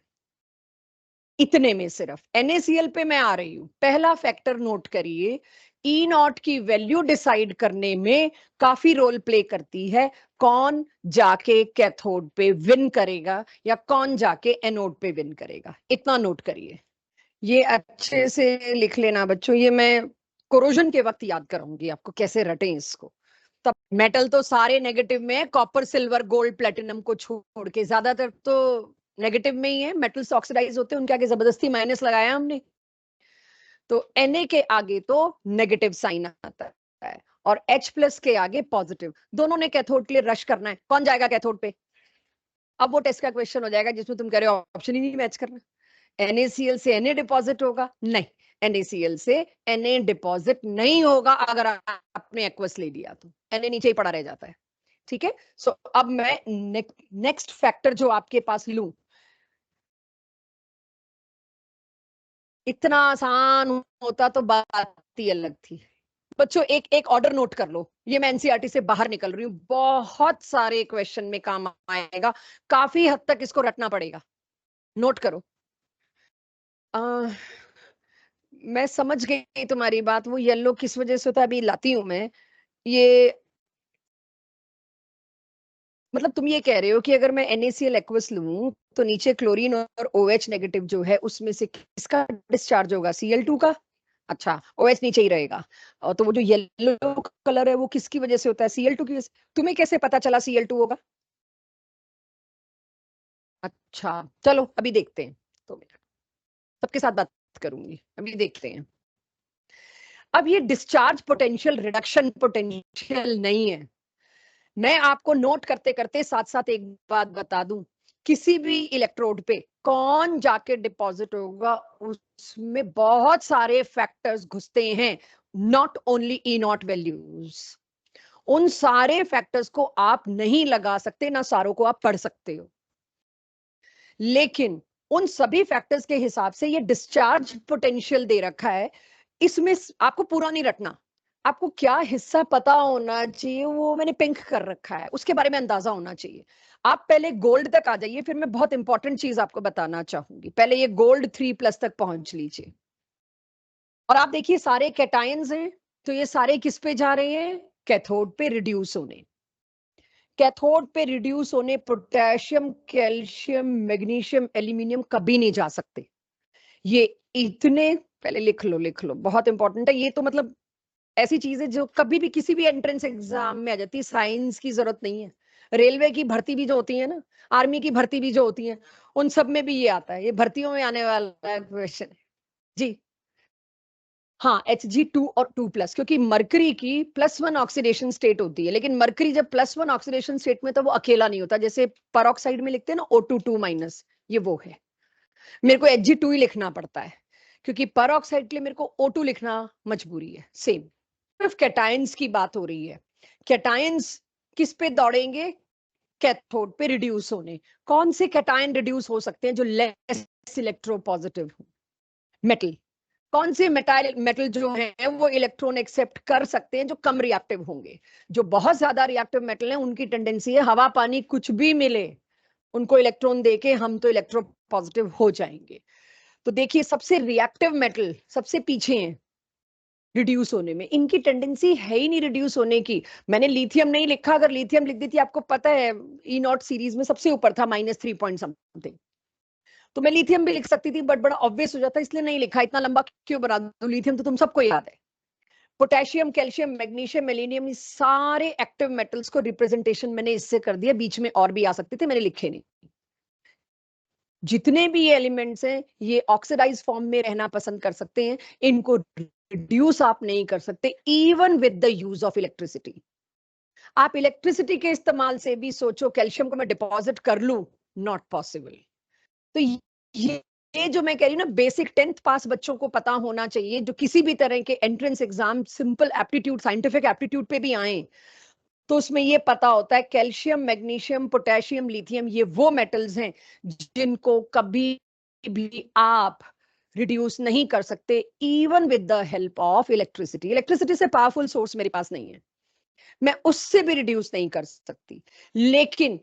इतने में सिर्फ NaCl पे मैं आ रही हूं, पहला फैक्टर नोट करिए, E0 की वैल्यू डिसाइड करने में काफी रोल प्ले करती है कौन जाके कैथोड पे विन करेगा या कौन जाके एनोड पे विन करेगा। इतना नोट करिए, ये अच्छे से लिख लेना बच्चों। ये मैं कोरोजन के वक्त याद कराऊंगी आपको कैसे रटें इसको। तब मेटल तो सारे नेगेटिव में है, कॉपर सिल्वर गोल्ड प्लेटिनम को छोड़ के ज्यादातर तो नेगेटिव में ही है। मेटल्स ऑक्सीडाइज होते हैं, उनके आगे जबरदस्ती माइनस लगाया हमने, तो Na के आगे तो नेगेटिव साइन आता है और H+ के आगे पॉजिटिव। दोनों ने कैथोड के लिए रश करना है, कौन जाएगा कैथोड पे? अब वो टेस्ट का क्वेश्चन हो जाएगा जिसमें तुम कह रहे हो ऑप्शन ही नहीं मैच करना। NaCl से Na डिपॉजिट होगा? नहीं, NaCl से Na डिपॉजिट नहीं होगा अगर आपने एक्वस ले लिया तो Na नीचे ही पड़ा रह जाता है। ठीक है, सो अब मैं नेक्स्ट फैक्टर जो आपके पास लूं, इतना आसान होता तो बात ही अलग थी। बच्चों एक एक ऑर्डर नोट कर लो, ये मैं एनसीईआरटी से बाहर निकल रही हूँ, बहुत सारे क्वेश्चन में काम आएगा, काफी हद तक इसको रटना पड़ेगा, नोट करो। मैं समझ गई तुम्हारी बात, वो येलो किस वजह से होता है अभी लाती हूं मैं। ये मतलब तुम ये कह रहे हो कि अगर मैं NaCl एक्वस लूं तो नीचे क्लोरीन और OH नेगेटिव जो है उसमें से किसका डिस्चार्ज होगा? Cl2 का। अच्छा, OH नीचे ही रहेगा। और तो वो जो येलो कलर है वो किसकी वजह से होता है? Cl2 की वजह से। तुम्हें कैसे पता चला Cl2 होगा? अच्छा चलो अभी देखते हैं, तो मिनट सबके साथ बात करूंगी, अभी देखते हैं। अब ये डिस्चार्ज पोटेंशियल रिडक्शन पोटेंशियल नहीं है। मैं आपको नोट करते करते साथ साथ एक बात बता दूं, किसी भी इलेक्ट्रोड पे कौन जाके डिपॉजिट होगा उसमें बहुत सारे फैक्टर्स घुसते हैं, not only E not values. उन सारे फैक्टर्स को आप नहीं लगा सकते, ना सारों को आप पढ़ सकते हो, लेकिन उन सभी फैक्टर्स के हिसाब से ये डिस्चार्ज पोटेंशियल दे रखा है। इसमें आपको पूरा नहीं रटना, आपको क्या हिस्सा पता होना चाहिए, वो मैंने पिंक कर रखा है, उसके बारे में अंदाजा होना चाहिए। आप पहले गोल्ड तक आ जाइए, फिर मैं बहुत इंपॉर्टेंट चीज आपको बताना चाहूंगी। पहले ये गोल्ड 3+ तक पहुंच लीजिए और आप देखिए सारे कैटायंस हैं, तो ये सारे किस पे जा रहे हैं? कैथोड पे रिड्यूस होने। कैथोड पे रिड्यूस होने पोटेशियम कैल्शियम मैग्नीशियम एल्यूमिनियम कभी नहीं जा सकते। ये इतने पहले लिख लो, लिख लो, बहुत इंपॉर्टेंट है ये तो। मतलब ऐसी चीज है जो कभी भी किसी भी एंट्रेंस एग्जाम में आ जाती है, साइंस की जरूरत नहीं है। रेलवे की भर्ती भी जो होती है ना, आर्मी की भर्ती भी जो होती है, उन सब में भी ये आता है, ये भर्तियों में आने वाला क्वेश्चन है जी। हाँ, Hg2 और 2+, क्योंकि मरकरी की +1 ऑक्सीडेशन स्टेट होती है, लेकिन मरकरी जब +1 ऑक्सीडेशन स्टेट में तो वो अकेला नहीं होता, जैसे परऑक्साइड में लिखते हैं ना O2 2-, ये वो है। मेरे को Hg2 ही लिखना पड़ता है क्योंकि परऑक्साइड के लिए मेरे को O2 लिखना मजबूरी है। सेम सिर्फ कैटायंस की बात हो रही है। कैटायंस किस पे दौड़ेंगे? कैथोड पे रिड्यूस होने। कौन से कैटायन रिड्यूस हो सकते हैं जो लेस इलेक्ट्रोपॉजिटिव हो? मेटल। कौन से मेटल जो है वो इलेक्ट्रॉन एक्सेप्ट कर सकते हैं जो कम रिएक्टिव होंगे? जो बहुत ज्यादा रिएक्टिव मेटल है उनकी टेंडेंसी है हवा पानी कुछ भी मिले उनको इलेक्ट्रॉन देके हम तो इलेक्ट्रो पॉजिटिव हो जाएंगे। तो देखिए सबसे रिएक्टिव मेटल सबसे पीछे हैं रिड्यूस होने में, इनकी टेंडेंसी है ही नहीं रिड्यूस होने की। मैंने लिथियम नहीं लिखा, अगर लिथियम लिख देती आपको पता है E0 सीरीज में सबसे ऊपर था -3 पॉइंट समथिंग, तो मैं लिथियम भी लिख सकती थी, बट बड़ा ऑब्वियस हो जाता, इसलिए नहीं लिखा। इतना लंबा क्यों बना दूं? लिथियम तो तुम सबको याद है। पोटेशियम कैल्शियम मैग्नीशियम एल्यूमिनियम, ये सारे एक्टिव मेटल्स को रिप्रेजेंटेशन मैंने इससे कर दिया, बीच में और भी आ सकते थे, मैंने लिखे नहीं। जितने भी ये एलिमेंट्स हैं ये ऑक्सीडाइज फॉर्म में रहना पसंद कर सकते हैं, इनको रिड्यूस आप नहीं कर सकते even with the use of electricity. आप इलेक्ट्रिसिटी के इस्तेमाल से भी सोचो कैल्शियम को मैं डिपॉजिट कर लूं, नॉट पॉसिबल। तो ये जो मैं कह रही हूँ ना, बेसिक 10th पास बच्चों को पता होना चाहिए, जो किसी भी तरह के entrance exam simple aptitude scientific aptitude पे भी आए, तो उसमें ये पता होता है कैल्शियम मैग्नीशियम पोटेशियम लिथियम ये वो मेटल्स हैं जिनको कभी भी आप रिड्यूस नहीं कर सकते even with the help of electricity. Electricity से पावरफुल सोर्स मेरे पास नहीं है, मैं उससे भी रिड्यूस नहीं कर सकती। लेकिन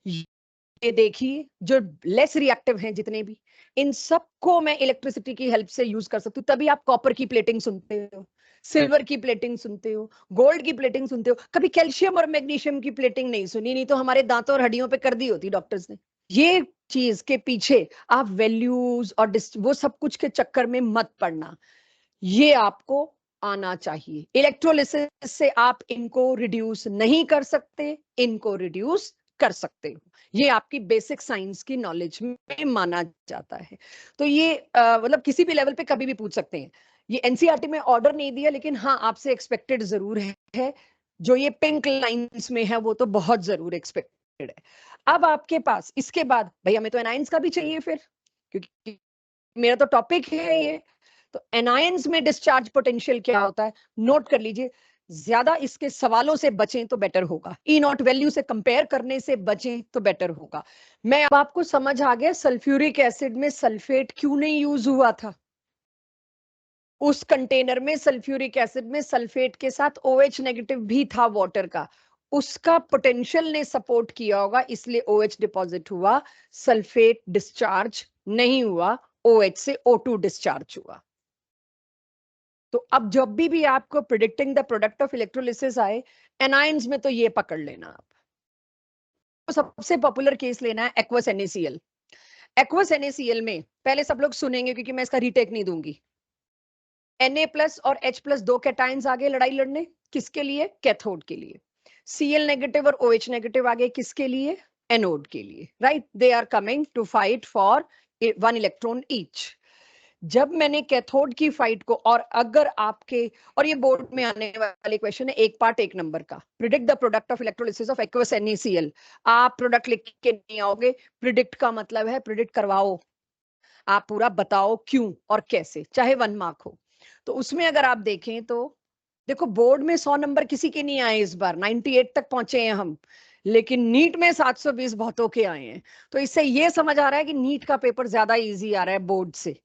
ये देखिए जो लेस रिएक्टिव हैं जितने भी, इन सबको मैं इलेक्ट्रिसिटी की हेल्प से यूज कर सकती हूँ। तभी आप कॉपर की प्लेटिंग सुनते हो, सिल्वर की प्लेटिंग सुनते हो, गोल्ड की प्लेटिंग सुनते हो, कभी कैल्शियम और मैग्नीशियम की प्लेटिंग नहीं सुनी, नहीं तो हमारे दांतों और हड्डियों पे कर दी होती डॉक्टर्स ने। ये चीज के पीछे आप वैल्यूज और वो सब कुछ के चक्कर में मत पड़ना। ये आपको आना चाहिए। इलेक्ट्रोलिसिस से आप इनको रिड्यूस नहीं कर सकते, इनको रिड्यूस कर सकते हो। ये आपकी बेसिक साइंस की नॉलेज में माना जाता है। तो ये मतलब किसी भी लेवल पे कभी भी पूछ सकते हैं। ये एनसीईआरटी में ऑर्डर नहीं दिया, लेकिन हाँ आपसे एक्सपेक्टेड जरूर है। जो ये पिंक लाइंस में है वो तो बहुत जरूर एक्सपेक्टेड है। अब आपके पास इसके बाद भैया हमें तो एनायंस का भी चाहिए फिर, क्योंकि मेरा तो टॉपिक है ये। तो एनायंस में डिस्चार्ज पोटेंशियल क्या होता है, नोट कर लीजिए। ज्यादा इसके सवालों से बचें तो बेटर होगा, ई नॉट वैल्यू से कंपेयर करने से बचें तो बेटर होगा। मैं अब आपको समझ आ गया सल्फ्यूरिक एसिड में सल्फेट क्यों नहीं यूज हुआ था। उस कंटेनर में सल्फ्यूरिक एसिड में सल्फेट के साथ OH नेगेटिव भी था वाटर का, उसका पोटेंशियल ने सपोर्ट किया होगा, इसलिए OH डिपॉजिट हुआ, सल्फेट डिस्चार्ज नहीं हुआ, OH से O2 डिस्चार्ज हुआ। तो अब जब भी आपको predicting the product of electrolysis आए एनायंस में, तो ये पकड़ लेना आप। तो सबसे पॉपुलर केस लेना है एक्वस NaCl। एक्वस NaCl में पहले सब लोग सुनेंगे क्योंकि मैं इसका रीटेक नहीं दूंगी। Na+ और H+ दो कैटायंस आगे लड़ाई लड़ने, किसके लिए, कैथोड के लिए। Cl नेगेटिव और OH नेगेटिव आगे किसके लिए, एनोड के लिए, right. They are coming to fight for 1 electron each. जब मैंने कैथोड की फाइट को, और अगर आपके, और ये बोर्ड में आने वाले क्वेश्चन है, एक पार्ट 1 नंबर का, predict the product of electrolysis of aqueous NaCl। आप प्रोडक्ट लिख के नहीं आओगे, प्रिडिक्ट का मतलब है प्रिडिक्ट करवाओ, आप पूरा बताओ क्यों और कैसे, चाहे 1 मार्क हो। तो उसमें अगर आप देखें तो देखो बोर्ड में 100 नंबर किसी के नहीं आए, इस बार 98 तक पहुंचे हैं हम, लेकिन नीट में 720 बहुतों के आए हैं। तो इससे ये समझ आ रहा है कि नीट का पेपर ज्यादा इजी आ रहा है बोर्ड से।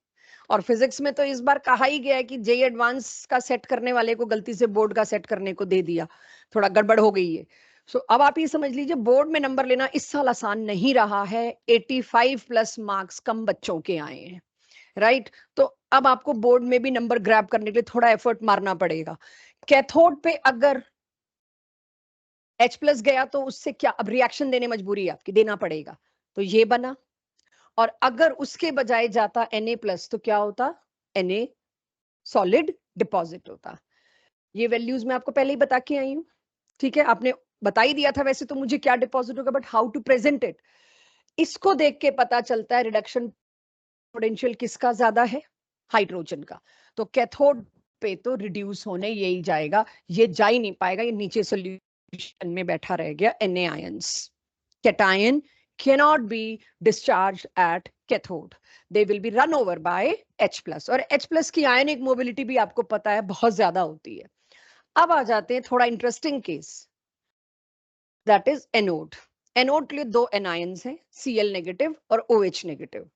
और फिजिक्स में तो इस बार कहा ही गया है कि जेई एडवांस का सेट करने वाले को गलती से बोर्ड का सेट करने को दे दिया, थोड़ा गड़बड़ हो गई है। सो अब आप ये समझ लीजिए बोर्ड में नंबर लेना इस साल आसान नहीं रहा है, 85+ मार्क्स कम बच्चों के आए हैं, राइट। तो अब आपको बोर्ड में भी नंबर ग्रैब करने के लिए थोड़ा एफर्ट मारना पड़ेगा। कैथोड पे अगर H+ गया तो उससे क्या, अब रिएक्शन देने मजबूरी है आपकी, देना पड़ेगा, तो ये बना। और अगर उसके बजाय जाता Na+ तो क्या होता, Na सॉलिड डिपॉजिट होता। ये वैल्यूज मैं आपको पहले ही बता के आई हूं, ठीक है। आपने बता ही दिया था वैसे तो मुझे क्या डिपॉजिट होगा, but how to present it, इसको देख के पता चलता है रिडक्शन पोटेंशियल किसका ज्यादा है, हाइड्रोजन का। तो कैथोड पे तो रिड्यूस होने यही जाएगा, ये जा ही नहीं पाएगा, ये नीचे सॉल्यूशन में बैठा रह गया Na ions. cation cannot be discharged at cathode, they will be run over by H+, और H+ की आयनिक मोबिलिटी भी आपको पता है बहुत ज्यादा होती है। अब आ जाते हैं थोड़ा interesting case, that is anode. Anode के लिए 2 एनायंस हैं, Cl नेगेटिव और OH नेगेटिव।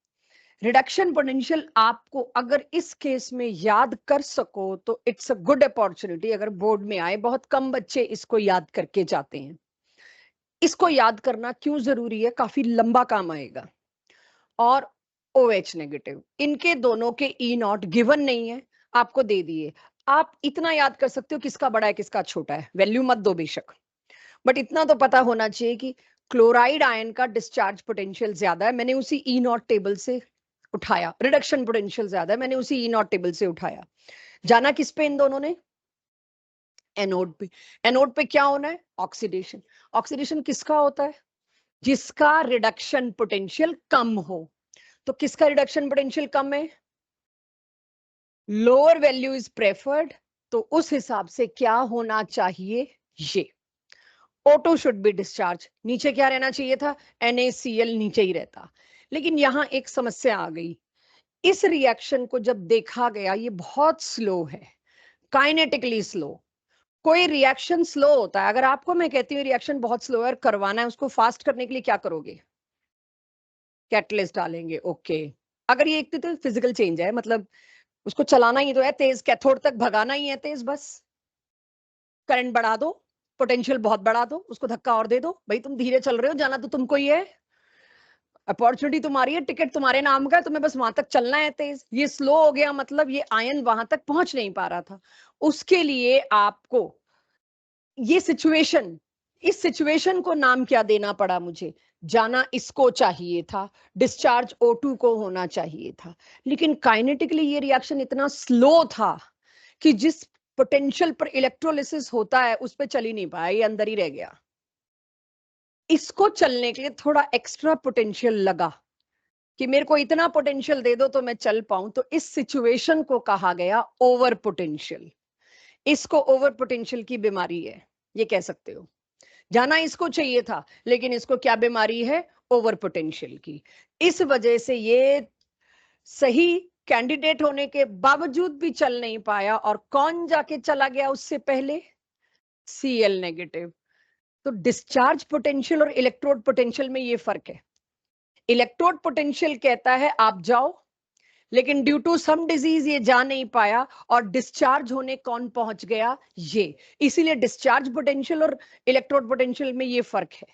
रिडक्शन पोटेंशियल आपको अगर इस केस में याद कर सको तो इट्स अ गुड अपॉर्चुनिटी, अगर बोर्ड में आए, बहुत कम बच्चे इसको याद करके जाते हैं। इसको याद करना क्यों जरूरी है, काफी लंबा काम आएगा। और OH नेगेटिव, इनके दोनों के E0 गिवन नहीं है, आपको दे दिए। आप इतना याद कर सकते हो किसका बड़ा है किसका छोटा है, वैल्यू मत दो बेशक, बट इतना तो पता होना चाहिए कि क्लोराइड आयन का डिस्चार्ज पोटेंशियल ज्यादा है, मैंने उसी E0 टेबल से उठाया। रिडक्शन पोटेंशियल ज्यादा है, मैंने उसी E0 टेबल से उठाया। जाना किस पे इन दोनों ने, एनोड पे। एनोड पे क्या होना है, ऑक्सीडेशन। ऑक्सीडेशन किसका होता है, जिसका रिडक्शन पोटेंशियल कम हो। तो किसका रिडक्शन पोटेंशियल कम है, लोअर वैल्यू इज प्रेफर्ड, तो उस हिसाब से क्या होना चाहिए, ये O2 शुड बी डिस्चार्ज। नीचे क्या रहना चाहिए था, NaCl नीचे ही रहता। लेकिन यहां एक समस्या आ गई, इस रिएक्शन को जब देखा गया ये बहुत स्लो है, काइनेटिकली स्लो। कोई रिएक्शन स्लो होता है, अगर आपको मैं कहती हूँ रिएक्शन बहुत स्लो है और करवाना है, उसको फास्ट करने के लिए क्या करोगे, कैटलिस्ट डालेंगे, ओके। अगर ये एक तो फिजिकल चेंज है, मतलब उसको चलाना ही तो है तेज, कैथोड तक भगाना ही है तेज, बस करंट बढ़ा दो, पोटेंशियल बहुत बढ़ा दो, उसको धक्का और दे दो, भाई तुम धीरे चल रहे हो, जाना तो तुमको ही है, अपॉर्चुनिटी तुम्हारी है, टिकट तुम्हारे नाम का है, तुम्हें बस वहां तक चलना है तेज। ये स्लो हो गया, मतलब ये आयन वहां तक पहुंच नहीं पा रहा था। उसके लिए आपको ये सिचुएशन, इस सिचुएशन को नाम क्या देना पड़ा मुझे, जाना इसको चाहिए था, डिस्चार्ज O2 को होना चाहिए था। लेकिन काइनेटिकली ये रिएक्शन इतना स्लो था कि जिस पोटेंशियल पर इलेक्ट्रोलिसिस होता है उस पर चल ही नहीं पाया, ये अंदर ही रह गया। इसको चलने के लिए थोड़ा एक्स्ट्रा पोटेंशियल लगा कि मेरे को इतना पोटेंशियल दे दो तो मैं चल पाऊं, तो इस सिचुएशन को कहा गया ओवर पोटेंशियल। इसको ओवर पोटेंशियल की बीमारी है, ये कह सकते हो। जाना इसको चाहिए था, लेकिन इसको क्या बीमारी है? ओवर पोटेंशियल की। इस वजह से ये सही कैंडिडेट होने के बावजूद भी चल नहीं पाया, और कौन जाके चला गया उससे पहले? Cl negative. तो डिस्चार्ज पोटेंशियल और इलेक्ट्रोड पोटेंशियल में ये फर्क है। इलेक्ट्रोड पोटेंशियल कहता है आप जाओ, लेकिन ड्यू टू सम डिजीज ये जा नहीं पाया, और डिस्चार्ज होने कौन पहुंच गया? ये। इसीलिए डिस्चार्ज पोटेंशियल और इलेक्ट्रोड पोटेंशियल में ये फर्क है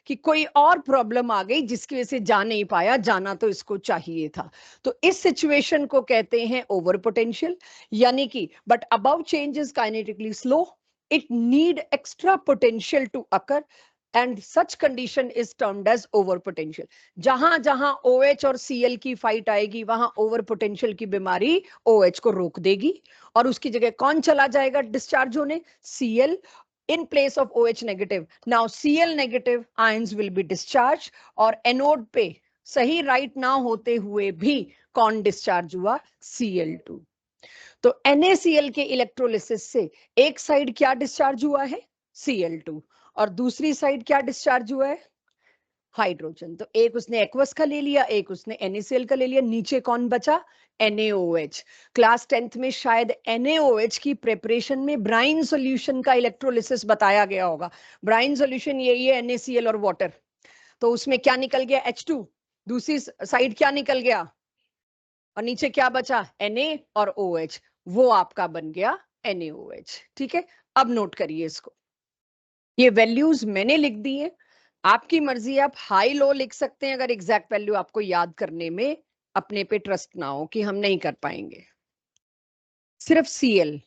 कि कोई और प्रॉब्लम आ गई जिसकी वजह से जा नहीं पाया, जाना तो इसको चाहिए था। तो इस सिचुएशन को कहते हैं ओवर पोटेंशियल, यानी कि but above change is kinetically slow, it need extra potential to occur, and such condition is termed as over potential. जहां जहां OH और Cl की फाइट आएगी, वहां ओवर पोटेंशियल की बीमारी OH को रोक देगी, और उसकी जगह कौन चला जाएगा डिस्चार्ज होने? Cl in place of OH negative. Now Cl negative ions will be discharged, और एनोड पे सही राइट ना होते हुए भी कौन डिस्चार्ज हुआ? Cl2। तो NaCl के इलेक्ट्रोलिसिस से एक साइड क्या डिस्चार्ज हुआ है? Cl2, और दूसरी साइड क्या डिस्चार्ज हुआ है? हाइड्रोजन। तो एक उसने एक्वस का ले लिया, एक उसने NaCl का ले लिया, नीचे कौन बचा? NaOH। क्लास 10th में शायद NaOH की प्रिपरेशन में ब्राइन सॉल्यूशन का इलेक्ट्रोलिसिस बताया गया होगा। ब्राइन सॉल्यूशन यही है, NaCl और वाटर। तो उसमें क्या निकल गया? H2। दूसरी साइड क्या निकल गया? और नीचे क्या बचा? Na और OH। वो आपका बन गया NaOH। ठीक है, अब नोट करिए इसको। ये वैल्यूज मैंने लिख दी है, आपकी मर्जी, आप हाई लो लिख सकते हैं अगर एग्जैक्ट वैल्यू आपको याद करने में अपने पे ट्रस्ट ना हो कि हम नहीं कर पाएंगे। सिर्फ Cl,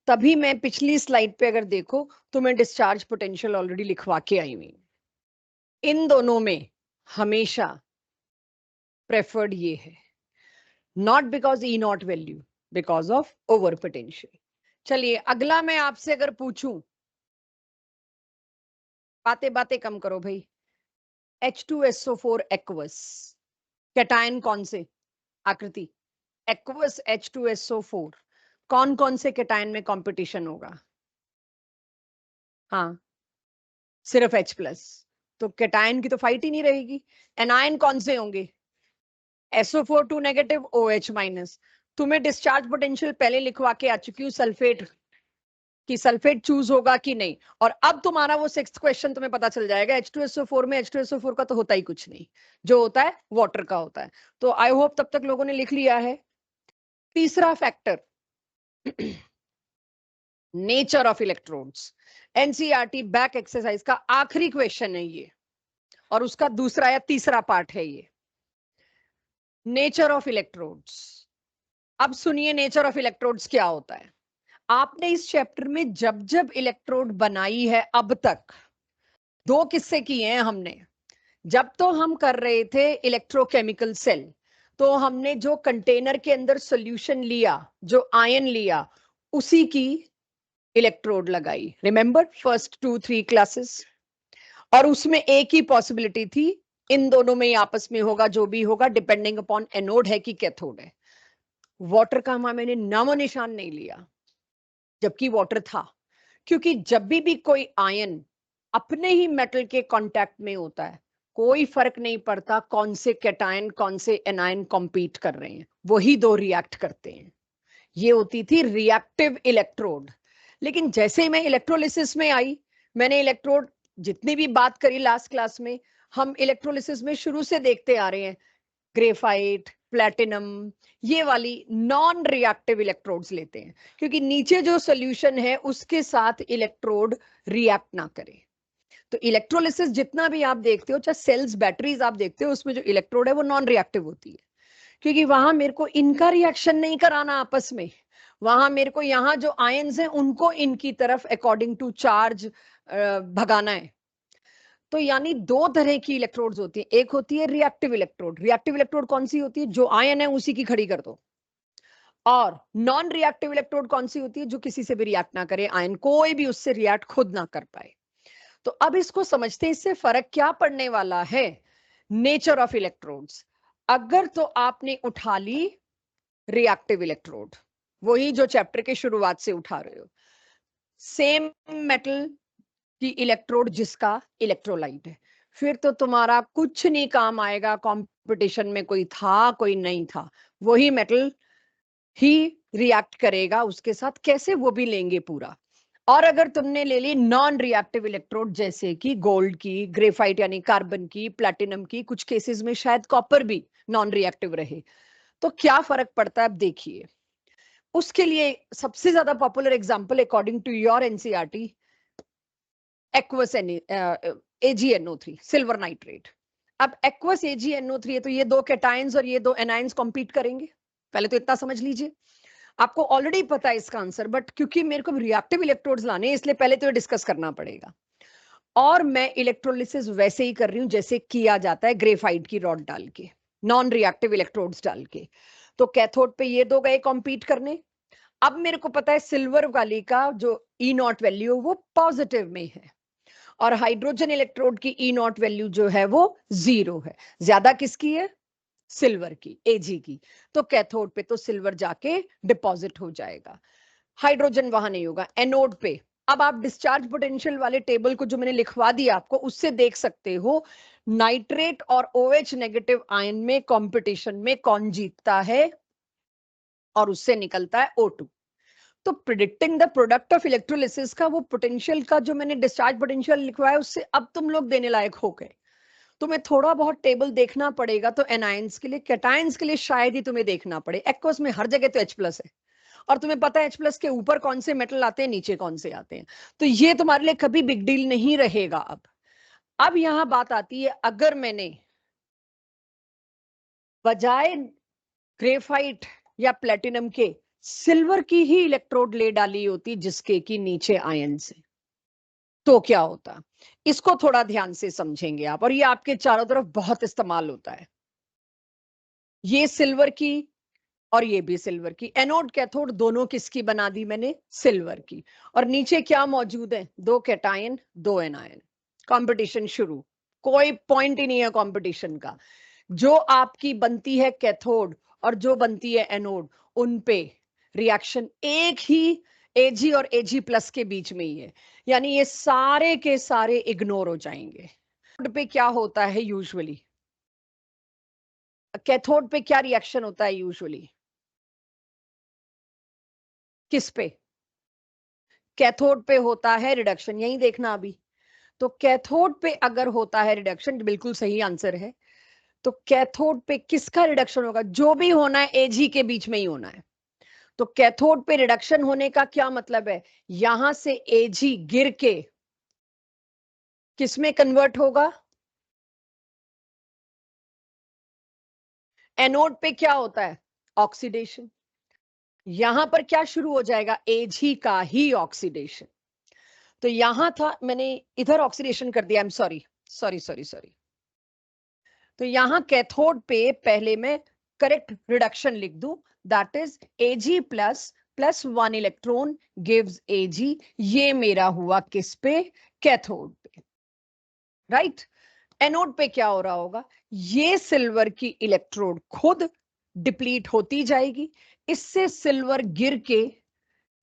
तभी मैं पिछली स्लाइड पे अगर देखो तो मैं डिस्चार्ज पोटेंशियल ऑलरेडी लिखवा के आई हुई। इन दोनों में हमेशा प्रेफर्ड ये है, not because E not value, because of over potential. चलिए अगला मैं आपसे अगर पूछूं, बातें बातें कम करो भाई। H2SO4 एक्वस, कैटायन कौन से? आकृति एक्वस H2SO4, कौन कौन से कैटायन में कंपटीशन होगा? हाँ, सिर्फ H+, तो कैटायन की तो फाइट ही नहीं रहेगी। एनायन कौन से होंगे? SO4 2 negative OH-। तुम्हें डिस्चार्ज पोटेंशियल पहले लिखवा के आ चुकी हूँ सल्फेट कि सल्फेट चूज होगा कि नहीं, और अब तुम्हारा वो 6th क्वेश्चन तुम्हें पता चल जाएगा। H2SO4 में H2SO4 का तो होता ही कुछ नहीं, जो होता है वाटर का होता है। तो आई होप तब तक लोगों ने लिख लिया है। तीसरा factor, nature of electrodes. NCERT back exercise का आखिरी क्वेश्चन है ये, और उसका दूसरा या तीसरा पार्ट है ये, नेचर ऑफ इलेक्ट्रोड्स। अब सुनिए नेचर ऑफ इलेक्ट्रोड्स क्या होता है। आपने इस चैप्टर में जब जब इलेक्ट्रोड बनाई है अब तक, दो किस्से किए हैं हमने। जब तो हम कर रहे थे इलेक्ट्रोकेमिकल सेल, तो हमने जो कंटेनर के अंदर सॉल्यूशन लिया, जो आयन लिया, उसी की इलेक्ट्रोड लगाई। Remember first 2-3 classes. और उसमें एक ही पॉसिबिलिटी थी, इन दोनों में ही आपस में होगा जो भी होगा, डिपेंडिंग अपॉन एनोड है कि कैथोड है। वाटर का मैंने नामो निशान नहीं लिया, जबकि वाटर था, क्योंकि जब भी कोई आयन अपने ही मेटल के कांटेक्ट में होता है, कोई फर्क नहीं पड़ता कौन से कैटायन कौन से एनायन कॉम्पीट कर रहे हैं, वही दो रिएक्ट करते हैं। ये होती थी रिएक्टिव इलेक्ट्रोड। लेकिन जैसे ही मैं इलेक्ट्रोलिसिस में आई, मैंने इलेक्ट्रोड जितनी भी बात करी लास्ट क्लास में, हम इलेक्ट्रोलिसिस में शुरू से देखते आ रहे हैं, ग्रेफाइट, प्लैटिनम, ये वाली नॉन रिएक्टिव इलेक्ट्रोड्स लेते हैं, क्योंकि नीचे जो सॉल्यूशन है उसके साथ इलेक्ट्रोड रिएक्ट ना करे। तो इलेक्ट्रोलिसिस जितना भी आप देखते हो, चाहे सेल्स बैटरीज आप देखते हो, उसमें जो इलेक्ट्रोड है वो नॉन रिएक्टिव होती है, क्योंकि वहां मेरे को इनका रिएक्शन नहीं कराना आपस में, वहां मेरे को यहाँ जो आयंस हैं उनको इनकी तरफ अकॉर्डिंग टू चार्ज भगाना है। तो यानी दो तरह की इलेक्ट्रोड्स होती है, एक होती है रिएक्टिव इलेक्ट्रोड। रिएक्टिव इलेक्ट्रोड कौन सी होती है? जो आयन है उसी की खड़ी कर दो। और नॉन रिएक्टिव इलेक्ट्रोड कौन सी होती है? जो किसी से भी रिएक्ट ना करे, आयन कोई भी उससे रिएक्ट खुद ना कर पाए। तो अब इसको समझते हैं, इससे फर्क क्या पड़ने वाला है? Nature of electrodes. अगर तो आपने उठा ली रिएक्टिव इलेक्ट्रोड, वही जो चैप्टर के शुरुआत से उठा रहे हो, सेम मेटल की इलेक्ट्रोड जिसका इलेक्ट्रोलाइट है, फिर तो तुम्हारा कुछ नहीं काम आएगा। कंपटीशन में कोई था कोई नहीं था, वही मेटल ही रिएक्ट करेगा उसके साथ। कैसे? वो भी लेंगे पूरा। और अगर तुमने ले ली नॉन रिएक्टिव इलेक्ट्रोड, जैसे कि गोल्ड की, ग्रेफाइट यानी कार्बन की, प्लैटिनम की, कुछ केसेस में शायद कॉपर भी नॉन रिएक्टिव रहे, तो क्या फर्क पड़ता है? अब देखिए, उसके लिए सबसे ज्यादा popular example according to your NCERT, aqueous AgNO3, silver nitrate. अब एक्वस AgNO3 है, तो ये दो कैटायंस और ये दो एनायंस कॉम्पीट करेंगे। पहले तो इतना समझ लीजिए, आपको ऑलरेडी पता है इसका आंसर, बट क्योंकि मेरे को रिएक्टिव इलेक्ट्रोड्स लाने, इसलिए पहले तो ये डिस्कस करना पड़ेगा। और मैं इलेक्ट्रोलिसिस वैसे ही कर रही हूं जैसे किया जाता है ग्रेफाइट की रॉड डाल के, नॉन रिएक्टिव इलेक्ट्रोड्स डाल के। तो कैथोड पे ये दो गए कॉम्पीट करने। अब मेरे को पता है सिल्वर वाली का जो E0 वैल्यू वो पॉजिटिव में है, और हाइड्रोजन इलेक्ट्रोड की E0 वैल्यू जो है वो 0 है। ज्यादा किसकी है? सिल्वर की, Ag की। तो कैथोड पे तो सिल्वर जाके डिपॉजिट हो जाएगा, हाइड्रोजन वहां नहीं होगा। एनोड पे अब आप डिस्चार्ज पोटेंशियल वाले टेबल को जो मैंने लिखवा दिया आपको, उससे देख सकते हो नाइट्रेट और OH नेगेटिव आयन में कंपटीशन में कौन जीतता है, और उससे निकलता है O2। तो predicting the product of electrolysis का वो पोटेंशियल का जो मैंने डिस्चार्ज पोटेंशियल लिखवाया, उससे अब तुम लोग देने लायक हो गए। तुम्हें थोड़ा बहुत टेबल देखना पड़ेगा, तो एनायंस के लिए, कैटायंस के लिए शायद ही तुम्हें देखना पड़े। एक्वस में हर जगह तो H+ है, और तुम्हें पता है H+ के ऊपर कौन से मेटल आते हैं, नीचे कौन से आते हैं। तो ये तुम्हारे लिए कभी बिग डील नहीं रहेगा। अब यहां बात आती है, अगर मैंने बजाय ग्रेफाइट या प्लेटिनम के सिल्वर की ही इलेक्ट्रोड ले डाली होती जिसके की नीचे आयन से, तो क्या होता? इसको थोड़ा ध्यान से समझेंगे आप, और ये आपके चारों तरफ बहुत इस्तेमाल होता है। ये सिल्वर की और ये भी सिल्वर की, एनोड कैथोड दोनों किसकी बना दी मैंने? सिल्वर की। और नीचे क्या मौजूद है? दो कैटायन, दो एनायन। कंपटीशन शुरू, कोई पॉइंट ही नहीं है कंपटीशन का। जो आपकी बनती है कैथोड और जो बनती है एनोड, उन पे रिएक्शन एक ही Ag और Ag+ के बीच में ही है, यानी ये सारे के सारे इग्नोर हो जाएंगे। पे क्या होता है यूजुअली? कैथोड पे क्या रिएक्शन होता है यूजुअली? किस पे? कैथोड पे होता है रिडक्शन, यही देखना अभी। तो कैथोड पे अगर होता है रिडक्शन, बिल्कुल सही आंसर है। तो कैथोड पे किसका रिडक्शन होगा? जो भी होना है Ag के बीच में ही होना है। तो कैथोड पे रिडक्शन होने का क्या मतलब है? यहां से Ag गिर के किसमें कन्वर्ट होगा? एनोड पे क्या होता है? ऑक्सीडेशन। यहां पर क्या शुरू हो जाएगा? Ag का ही ऑक्सीडेशन। तो यहां था, मैंने इधर ऑक्सीडेशन कर दिया, I am sorry sorry sorry sorry. तो यहां कैथोड पे पहले मैं करेक्ट रिडक्शन लिख दूं, that is Ag plus 1 electron gives Ag। ये मेरा हुआ किस पे? कैथोड पे, राइट। एनोड पे क्या हो रहा होगा? ये सिल्वर की इलेक्ट्रोड खुद डिप्लीट होती जाएगी, इससे सिल्वर गिर के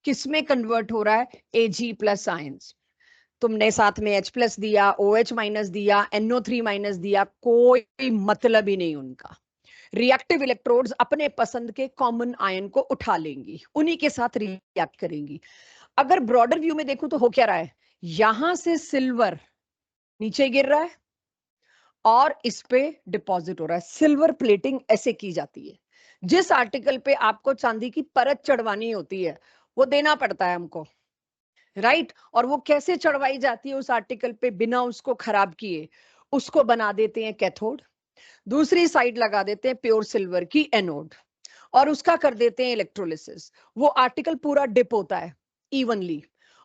किसमें कन्वर्ट हो रहा है? Ag+ ions. तुमने साथ में H+ दिया, OH- दिया, NO3- दिया, कोई मतलब ही नहीं उनका। रिएक्टिव इलेक्ट्रोड्स अपने पसंद के कॉमन आयन को उठा लेंगी, उन्हीं के साथ रिएक्ट करेंगी। अगर ब्रॉडर व्यू में देखूं तो हो क्या रहा है? यहां से सिल्वर नीचे गिर रहा है और इस पे डिपॉजिट हो रहा है। सिल्वर प्लेटिंग ऐसे की जाती है। जिस आर्टिकल पे आपको चांदी की परत चढ़वानी होती है, वो देना पड़ता है हमको, राइट। और वो कैसे चढ़वाई जाती है उस आर्टिकल पे बिना उसको खराब किए? उसको बना देते हैं कैथोड, दूसरी साइड लगा देते हैं प्योर सिल्वर की एनोड, और उसका कर देते हैं इलेक्ट्रोलिसिस। वो आर्टिकल पूरा डिप होता है इवनली,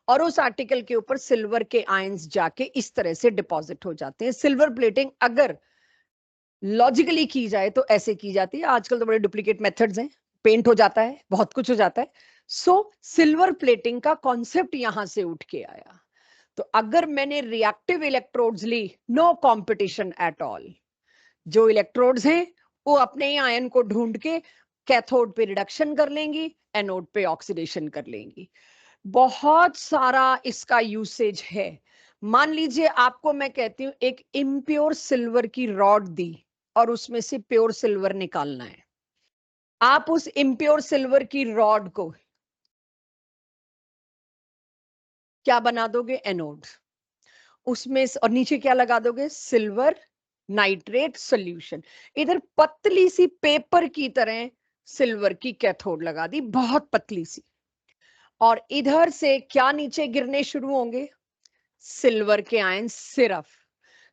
और उस आर्टिकल के ऊपर सिल्वर के आयंस जाके इस तरह से डिपॉजिट हो जाते हैं। सिल्वर प्लेटिंग अगर लॉजिकली की जाए तो ऐसे की जाती है। आजकल तो बड़े डुप्लीकेट मेथड्स हैं, पेंट हो जाता है, बहुत कुछ हो जाता है। सो सिल्वर प्लेटिंग का कॉन्सेप्ट यहां से उठ के आया। तो अगर मैंने रिएक्टिव इलेक्ट्रोड्स ली, नो कंपटीशन एट ऑल। जो इलेक्ट्रोड्स हैं वो अपने ही आयन को ढूंढ के कैथोड पे रिडक्शन कर लेंगी, एनोड पे ऑक्सीडेशन कर लेंगी। बहुत सारा इसका यूसेज है। मान लीजिए आपको मैं कहती हूं एक इम्प्योर सिल्वर की रॉड दी और उसमें से प्योर सिल्वर निकालना है। आप उस इम्प्योर सिल्वर की रॉड को क्या बना दोगे? एनोड। उसमें और नीचे क्या लगा दोगे? Silver nitrate solution. इधर पतली सी पेपर की तरह सिल्वर की कैथोड लगा दी, बहुत पतली सी। और इधर से क्या नीचे गिरने शुरू होंगे? सिल्वर के आयन सिर्फ।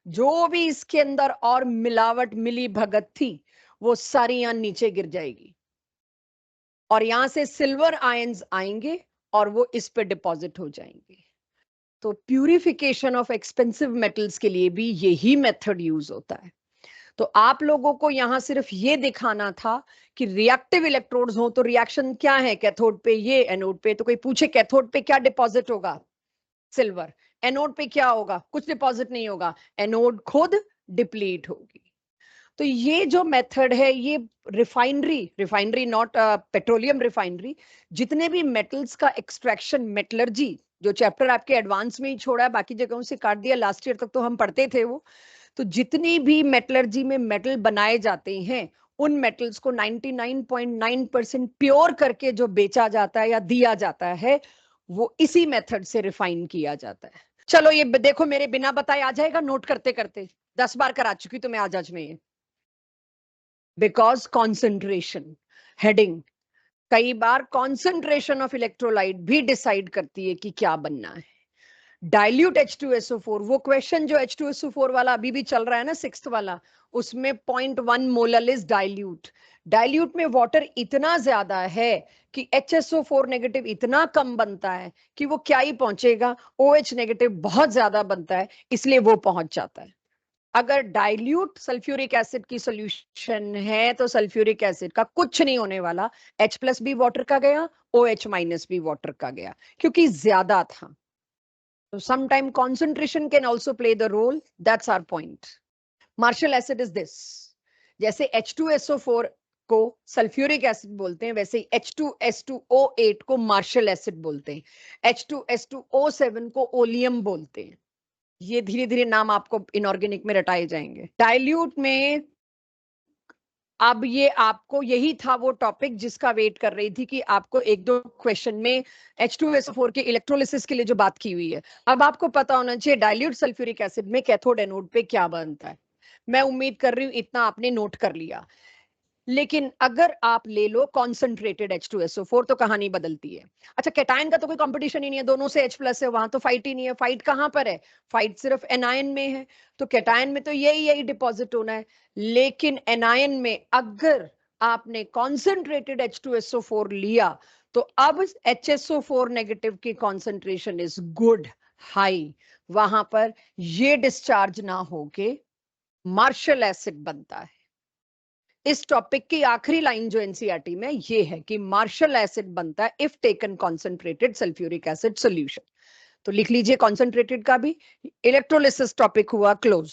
जो भी इसके अंदर और मिलावट मिली भगत थी वो सारी यहां नीचे गिर जाएगी और यहां से सिल्वर आयंस आएंगे और वो इस पे डिपॉजिट हो जाएंगे। तो प्यूरिफिकेशन ऑफ एक्सपेंसिव मेटल्स के लिए भी यही मेथड यूज होता है। तो आप लोगों को यहां सिर्फ ये दिखाना था कि रिएक्टिव इलेक्ट्रोड्स हो तो रिएक्शन क्या है, कैथोड पे ये, एनोड पे। तो कोई पूछे कैथोड पे क्या डिपॉजिट होगा? सिल्वर। एनोड पे क्या होगा? कुछ डिपॉजिट नहीं होगा, एनोड खुद डिप्लीट होगी। तो ये जो मेथड है ये रिफाइनरी नॉट पेट्रोलियम रिफाइनरी, जितने भी मेटल्स का एक्सट्रैक्शन, मेटलर्जी जो चैप्टर आपके एडवांस में ही छोड़ा है, बाकी जगहों से काट दिया, लास्ट ईयर तक तो हम पढ़ते थे वो। तो जितनी भी मेटलर्जी में मेटल बनाए जाते हैं उन मेटल्स को 99.9% प्योर करके जो बेचा जाता है या दिया जाता है वो इसी मेथड से रिफाइन किया जाता है। चलो ये देखो, मेरे बिना बताए आ जाएगा नोट करते करते। 10 बार करा चुकी तुम्हें आज में ये। बिकॉज कॉन्सेंट्रेशन हेडिंग, कई बार कॉन्सेंट्रेशन ऑफ इलेक्ट्रोलाइट भी डिसाइड करती है कि क्या बनना है। डाइल्यूट H2SO4, वो क्वेश्चन जो H2SO4 वाला अभी भी चल रहा है ना, 6th वाला, उसमें 0.1 मोलर इज डाइल्यूट। डाइल्यूट में वाटर इतना ज्यादा है कि HSO4 नेगेटिव इतना कम बनता है कि वो क्या ही पहुंचेगा, OH नेगेटिव बहुत ज्यादा बनता है, इसलिए वो पहुंच जाता है। अगर डाइल्यूट सल्फ्यूरिक एसिड की सॉल्यूशन है तो सल्फ्यूरिक एसिड का कुछ नहीं होने वाला, H+ भी वाटर का गया, OH- भी वाटर का गया, क्योंकि ज्यादा था। So sometime concentration can also play the role. That's our point. Marshall acid is this. जैसे H2SO4 को सल्फ्यूरिक एसिड बोलते हैं, वैसे ही H2S2O8 को मार्शल एसिड बोलते हैं, H2S2O7 को ओलियम बोलते हैं। ये धीरे धीरे नाम आपको इनऑर्गेनिक में रटाए जाएंगे। डाइल्यूट में अब ये आपको, यही था वो टॉपिक जिसका वेट कर रही थी कि आपको एक दो क्वेश्चन में H2SO4 के इलेक्ट्रोलिसिस के लिए जो बात की हुई है, अब आपको पता होना चाहिए डाइल्यूट सल्फ्यूरिक एसिड में कैथोड एनोड पे क्या बनता है। मैं उम्मीद कर रही हूं इतना आपने नोट कर लिया। लेकिन अगर आप ले लो कॉन्सेंट्रेटेड H2SO4 तो कहानी बदलती है। अच्छा, कैटायन का तो कोई कंपटीशन ही नहीं है, दोनों से H+ है, वहां तो फाइट ही नहीं है। फाइट कहां पर है? फाइट सिर्फ एनायन में है। तो कैटायन में तो यही डिपॉजिट होना है। लेकिन एनायन में अगर आपने कॉन्सेंट्रेटेड H2SO4 लिया तो अब HSO4 नेगेटिव की कॉन्सेंट्रेशन इज गुड, हाई। वहां पर ये डिस्चार्ज ना होके मार्शल एसिड बनता है। इस टॉपिक की आखिरी लाइन जो एनसीईआरटी में ये है कि मार्शल एसिड बनता है if taken concentrated sulphuric acid solution. तो लिख लीजिए कॉन्सेंट्रेटेड का भी। इलेक्ट्रोलिसिस टॉपिक हुआ क्लोज।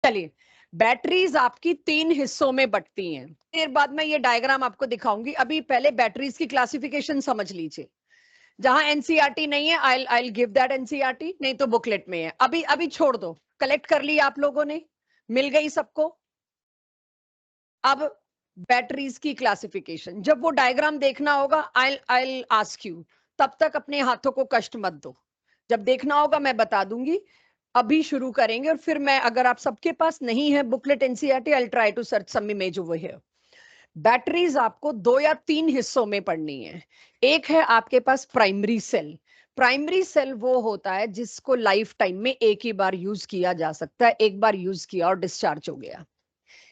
चलिए, बैटरीज आपकी 3 हिस्सों में बंटती हैं। देर बाद मैं ये डायग्राम आपको दिखाऊंगी, अभी पहले बैटरीज की क्लासिफिकेशन समझ लीजिए। जहां एनसीईआरटी नहीं है आई आई गिव दैट एनसीईआरटी, नहीं तो बुकलेट में है। अभी अभी छोड़ दो, कलेक्ट कर ली आप लोगों ने, मिल गई सबको। अब बैटरीज की क्लासिफिकेशन, जब वो डायग्राम देखना होगा आई आस्क यू, तब तक अपने हाथों को कष्ट मत दो। जब देखना होगा मैं बता दूंगी। अभी शुरू करेंगे और फिर मैं, अगर आप सबके पास नहीं है booklet NCERT, I try to search some image over here. Batteries आपको 2 या 3 हिस्सों में पढ़नी है। एक है आपके पास प्राइमरी सेल। प्राइमरी सेल वो होता है जिसको लाइफ टाइम में एक ही बार यूज किया जा सकता है, एक बार यूज किया और डिस्चार्ज हो गया।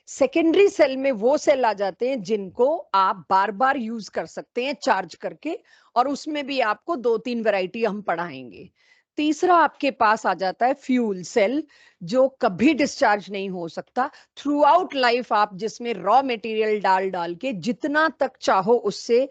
सेकेंडरी सेल में वो सेल आ जाते हैं जिनको आप बार बार यूज कर सकते हैं चार्ज करके, और उसमें भी आपको 2-3 वैरायटी हम पढ़ाएंगे। तीसरा आपके पास आ जाता है फ्यूल सेल, जो कभी डिस्चार्ज नहीं हो सकता। थ्रू आउट लाइफ आप जिसमें रॉ मटेरियल डाल डाल के जितना तक चाहो उससे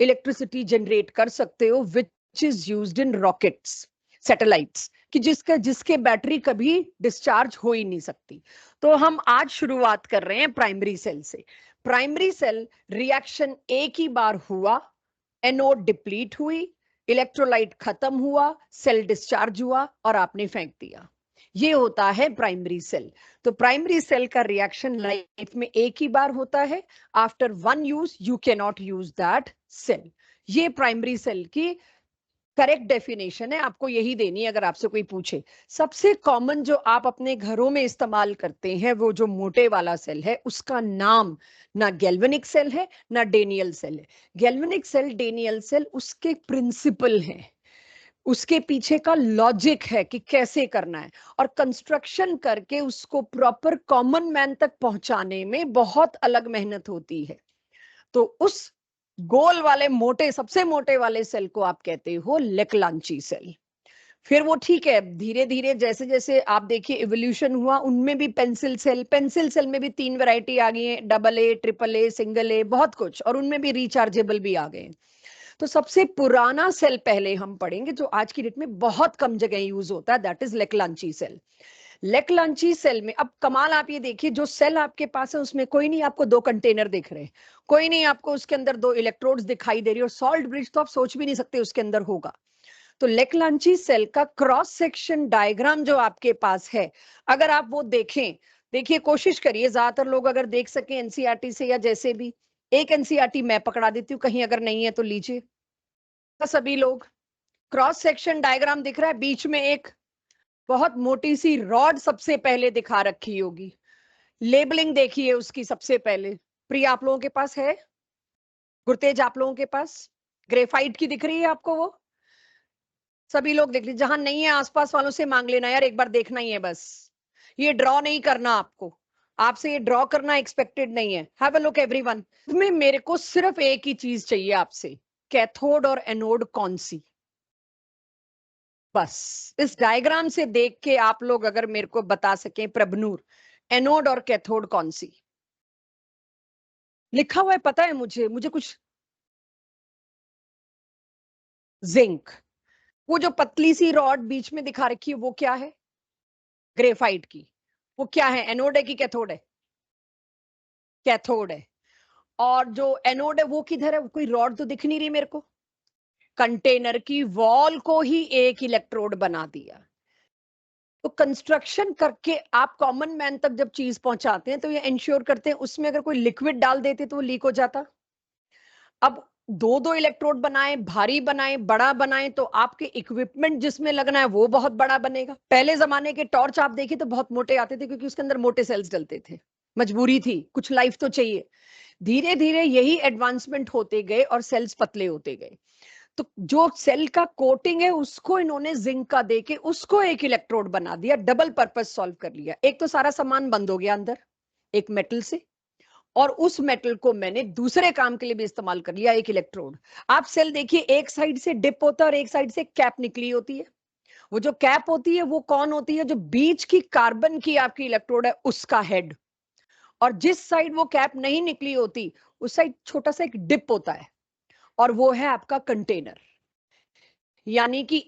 इलेक्ट्रिसिटी जनरेट कर सकते हो, which is used in rockets, satellites, कि जिसके बैटरी कभी डिस्चार्ज हो ही नहीं सकती। तो हम आज शुरुआत कर रहे हैं प्राइमरी सेल से। प्राइमरी सेल रिएक्शन एक ही बार हुआ, एनोड डिप्लीट हुई, इलेक्ट्रोलाइट खत्म हुआ, सेल डिस्चार्ज हुआ और आपने फेंक दिया। ये होता है प्राइमरी सेल। तो प्राइमरी सेल का रिएक्शन लाइफ में एक ही बार होता है। After one use you can not use that cell. ये प्राइमरी सेल की करेक्ट डेफिनेशन है, आपको यही देनी है अगर आपसे कोई पूछे। सबसे कॉमन जो आप अपने घरों में इस्तेमाल करते हैं वो जो मोटे वाला सेल है, उसका नाम ना गैल्वेनिक सेल है ना डेनियल सेल है। गैल्वेनिक सेल, डेनियल सेल उसके प्रिंसिपल हैं, उसके पीछे का लॉजिक है कि कैसे करना है, और कंस्ट्रक्शन करके उसको प्रॉपर कॉमन मैन तक पहुंचाने में बहुत अलग मेहनत होती है। तो उस गोल वाले मोटे, सबसे मोटे वाले सेल को आप कहते हो लेक्लांची सेल। फिर वो ठीक है, धीरे धीरे जैसे जैसे आप देखिए इवोल्यूशन हुआ, उनमें भी पेंसिल सेल में भी 3 वैरायटी आ गई है, double A, triple A, single A, बहुत कुछ, और उनमें भी रिचार्जेबल भी आ गए। तो सबसे पुराना सेल पहले हम पढ़ेंगे जो आज की डेट में बहुत कम जगह यूज होता है, दैट इज लेक्लांची सेल। लेक्लांची सेल में अब कमाल आप ये देखिए, जो सेल आपके पास है उसमें कोई नहीं आपको 2 कंटेनर दिख रहे, कोई नहीं आपको उसके अंदर 2 इलेक्ट्रोड्स दिखाई दे रही, और सॉल्ट ब्रिज तो आप सोच भी नहीं सकते उसके अंदर होगा। तो लेक्लांची सेल का क्रॉस सेक्शन डायग्राम जो आपके पास है, अगर आप वो देखें, देखिए कोशिश करिए, ज्यादातर लोग अगर देख सके एनसीईआरटी से या जैसे भी, एक एनसीईआरटी मैं पकड़ा देती हूँ, कहीं अगर नहीं है तो लीजिए। सभी लोग क्रॉस सेक्शन डायग्राम दिख रहा है, बीच में एक बहुत मोटी सी रॉड सबसे पहले दिखा रखी होगी, लेबलिंग देखिए उसकी सबसे पहले। प्रिया आप लोगों के पास है? गुरतेज आप लोगों के पास ग्रेफाइट की दिख रही है आपको वो? सभी लोग देख लीजिए, जहां नहीं है आसपास वालों से मांग लेना यार, एक बार देखना ही है बस, ये ड्रॉ नहीं करना आपको, आपसे ये ड्रॉ करना एक्सपेक्टेड नहीं है। Have a look everyone. इसमें मेरे को सिर्फ एक ही चीज चाहिए आपसे, कैथोड और एनोड कौन सी, बस इस डायग्राम से देख के आप लोग अगर मेरे को बता सकें प्रभनूर, एनोड और कैथोड कौन सी। लिखा हुआ है पता है मुझे, मुझे कुछ जिंक, वो जो पतली सी रॉड बीच में दिखा रखी है वो क्या है? ग्रेफाइट की। वो क्या है, एनोड है कि कैथोड है? कैथोड है। और जो एनोड है वो किधर है? कोई रॉड तो दिख नहीं रही मेरे को, कंटेनर की वॉल को ही एक इलेक्ट्रोड बना दिया। तो कंस्ट्रक्शन करके आप कॉमन मैन तक जब चीज पहुंचाते हैं तो ये इंश्योर करते हैं उसमें अगर कोई लिक्विड डाल देते तो वो लीक हो जाता। अब 2-2 इलेक्ट्रोड बनाए, भारी बनाए, बड़ा बनाए, तो आपके इक्विपमेंट जिसमें लगना है वो बहुत बड़ा बनेगा। पहले जमाने के टॉर्च आप देखिए तो बहुत मोटे आते थे क्योंकि उसके अंदर मोटे सेल्स डलते थे, मजबूरी थी, कुछ लाइफ तो चाहिए। धीरे धीरे यही एडवांसमेंट होते गए और सेल्स पतले होते गए। तो जो सेल का कोटिंग है उसको इन्होंने जिंक का देके उसको एक इलेक्ट्रोड बना दिया, डबल पर्पस सॉल्व कर लिया। एक तो सारा सामान बंद हो गया अंदर एक मेटल से, और उस मेटल को मैंने दूसरे काम के लिए भी इस्तेमाल कर लिया, एक इलेक्ट्रोड। आप सेल देखिए, एक साइड से डिप होता है और एक साइड से कैप निकली होती है। वो जो कैप होती है वो कौन होती है? जो बीच की कार्बन की आपकी इलेक्ट्रोड है उसका हेड। और जिस साइड वो कैप नहीं निकली होती उस साइड छोटा सा एक डिप होता है, और वो है आपका कंटेनर। यानी कि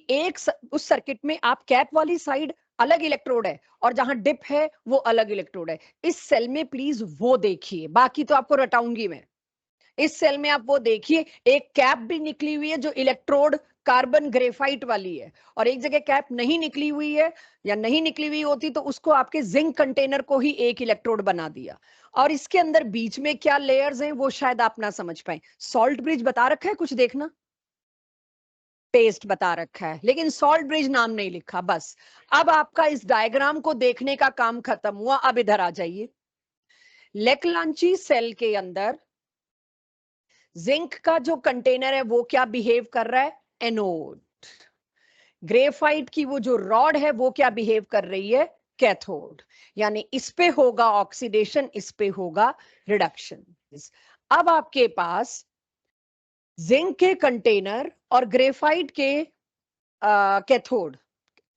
उस सर्किट में आप कैप वाली साइड अलग इलेक्ट्रोड है और जहां डिप है वो अलग इलेक्ट्रोड है। इस सेल में प्लीज वो देखिए, बाकी तो आपको रटाऊंगी मैं। इस सेल में आप वो देखिए, एक कैप भी निकली हुई है जो इलेक्ट्रोड कार्बन ग्रेफाइट वाली है, और एक जगह कैप नहीं निकली हुई है, या नहीं निकली हुई होती तो उसको आपके जिंक कंटेनर को ही एक इलेक्ट्रोड बना दिया। और इसके अंदर बीच में क्या लेयर्स हैं वो शायद आप ना समझ पाए। सॉल्ट ब्रिज बता रखा है, कुछ देखना, पेस्ट बता रखा है, लेकिन सॉल्ट ब्रिज नाम नहीं लिखा। बस अब आपका इस डायग्राम को देखने का काम खत्म हुआ। अब इधर आ जाइए। लेक्लांची सेल के अंदर जिंक का जो कंटेनर है वो क्या बिहेव कर रहा है? एनोड। ग्रेफाइट की वो जो रॉड है वो क्या बिहेव कर रही है? कैथोड। यानी इस पे होगा ऑक्सीडेशन, इस पे होगा रिडक्शन। अब आपके पास जिंक के कंटेनर और ग्रेफाइट के कैथोड,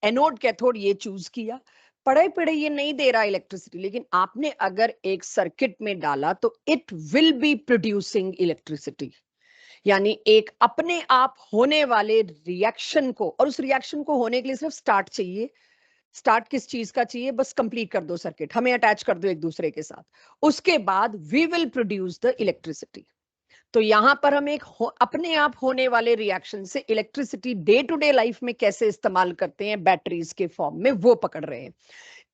एनोड कैथोड ये चूज किया, पढ़े पढ़े ये नहीं दे रहा इलेक्ट्रिसिटी, लेकिन आपने अगर एक सर्किट में डाला तो it will be producing electricity, यानी एक अपने आप होने वाले रिएक्शन को, और उस रिएक्शन को होने के लिए सिर्फ स्टार्ट चाहिए। स्टार्ट किस चीज का चाहिए? बस कंप्लीट कर दो सर्किट, हमें अटैच कर दो एक दूसरे के साथ, उसके बाद we will produce the electricity. तो यहां पर हम एक अपने आप होने वाले रिएक्शन से electricity day to day life में कैसे इस्तेमाल करते हैं बैटरीज के फॉर्म में, वो पकड़ रहे हैं।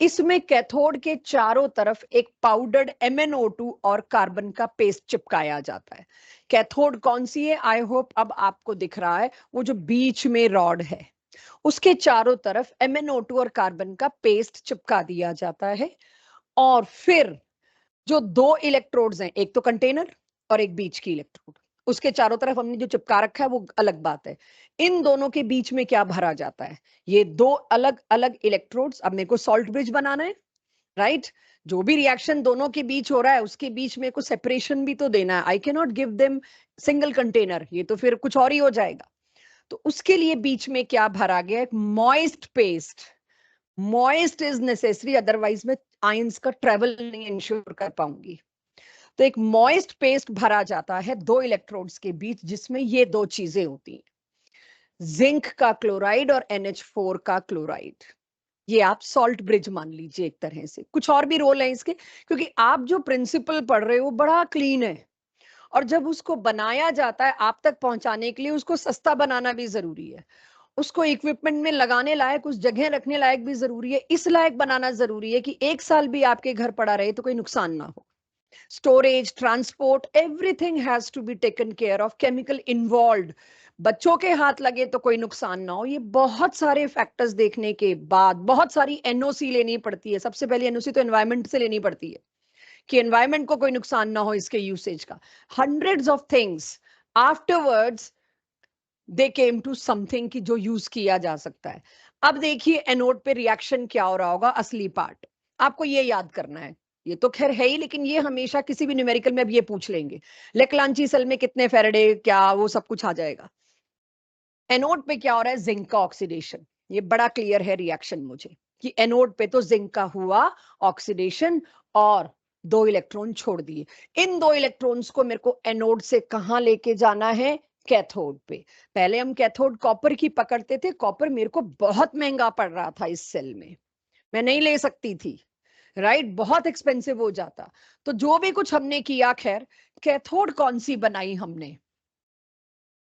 इसमें कैथोड के चारों तरफ एक पाउडर्ड MnO2 और कार्बन का पेस्ट चिपकाया जाता है। कैथोड कौन सी है? आई होप अब आपको दिख रहा है, वो जो बीच में रॉड है उसके चारों तरफ MnO2 और कार्बन का पेस्ट चिपका दिया जाता है। और फिर जो दो इलेक्ट्रोड्स हैं, एक तो कंटेनर और एक बीच की इलेक्ट्रोड, उसके चारों तरफ हमने जो चिपका रखा है वो अलग बात है। इन दोनों के बीच में क्या भरा जाता है? ये दो अलग अलग इलेक्ट्रोड्स। अब मेरे को सॉल्ट ब्रिज बनाना है, राइट? जो भी रिएक्शन दोनों के बीच हो रहा है उसके बीच में को सेपरेशन भी तो देना है। I can not give them single container, ये तो फिर कुछ और ही हो जाएगा। तो उसके लिए बीच में क्या भरा गया? एक moist paste. Moist is necessary, otherwise मैं आयंस का ट्रेवल नहीं इंश्योर कर पाऊंगी। तो एक मॉइस्ट पेस्ट भरा जाता है दो इलेक्ट्रोड्स के बीच, जिसमें ये दो चीजें होती हैं, जिंक का क्लोराइड और NH4 का क्लोराइड। ये आप सॉल्ट ब्रिज मान लीजिए एक तरह से। कुछ और भी रोल है इसके, क्योंकि आप जो प्रिंसिपल पढ़ रहे हो बड़ा क्लीन है, और जब उसको बनाया जाता है आप तक पहुंचाने के लिए उसको सस्ता बनाना भी जरूरी है, उसको इक्विपमेंट में लगाने लायक, उस जगह रखने लायक भी जरूरी है। इस लायक बनाना जरूरी है कि 1 साल भी आपके घर पड़ा रहे तो कोई नुकसान ना हो। Storage, transport, everything has to be taken care of, chemical involve, बच्चों के हाथ लगे तो कोई नुकसान ना हो। ये बहुत सारे फैक्टर्स देखने के बाद बहुत सारी NOC लेनी पड़ती है। सबसे पहले NOC तो एनवायरमेंट से लेनी पड़ती है कि एनवायरमेंट को कोई नुकसान ना हो इसके यूसेज का। Hundreds of things afterwards they came to something की जो यूज किया जा सकता है। अब देखिए एनोड पे रिएक्शन क्या हो रहा होगा, असली पार्ट आपको ये याद करना है। ये तो खैर है ही, लेकिन ये हमेशा किसी भी न्यूमेरिकल में अब ये पूछ लेंगे, लेक्लांची सेल में कितने फेरेडे, क्या वो सब कुछ आ जाएगा। एनोड पे क्या हो रहा है? जिंक का ऑक्सीडेशन। ये बड़ा क्लियर है रिएक्शन मुझे कि एनोड पे तो जिंक का हुआ ऑक्सीडेशन और दो इलेक्ट्रॉन छोड़ दिए। इन दो इलेक्ट्रॉन्स को मेरे को एनोड से कहां लेके जाना है? कैथोड पे। पहले हम कैथोड कॉपर की पकड़ते थे, कॉपर मेरे को बहुत महंगा पड़ रहा था इस सेल में, मैं नहीं ले सकती थी, राइट? बहुत एक्सपेंसिव हो जाता। तो जो भी कुछ हमने किया, खैर कैथोड कौन सी बनाई हमने?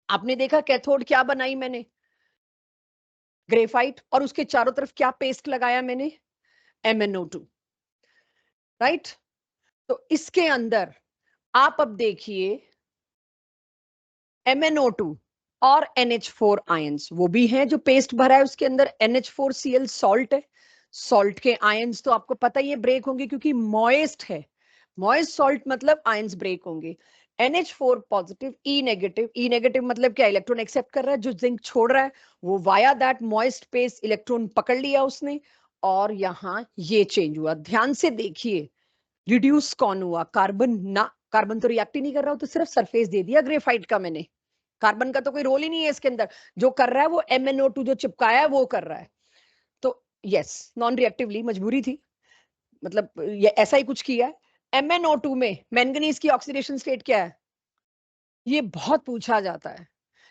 आपने देखा कैथोड क्या बनाई मैंने? ग्रेफाइट, और उसके चारों तरफ क्या पेस्ट लगाया मैंने? MnO2, right? तो इसके अंदर आप अब देखिए MnO2 और NH4 आयंस वो भी हैं जो पेस्ट भरा है उसके अंदर। NH4Cl सॉल्ट है, सॉल्ट के आयंस तो आपको पता ही है ब्रेक होंगे क्योंकि मॉइस्ट है। मॉइस्ट सॉल्ट मतलब आयंस ब्रेक होंगे। NH4 positive, E negative. E negative मतलब क्या? इलेक्ट्रॉन एक्सेप्ट कर रहा है, जो जिंक छोड़ रहा है वो via that moist paste electron पकड़ लिया उसने, और यहां ये चेंज हुआ। ध्यान से देखिए, रिड्यूस कौन हुआ? कार्बन ना, कार्बन तो रिएक्ट ही नहीं कर रहा, तो सिर्फ सरफेस दे दिया ग्रेफाइट का मैंने। कार्बन का तो कोई रोल ही नहीं है इसके अंदर, जो कर रहा है वो MnO2 जो चिपकाया है वो कर रहा है। तो यस, नॉन रिएक्टिवली, मजबूरी थी, मतलब ये ऐसा ही कुछ किया है। MnO2 में मैंगनीज की ऑक्सीडेशन स्टेट क्या है? ये बहुत पूछा जाता है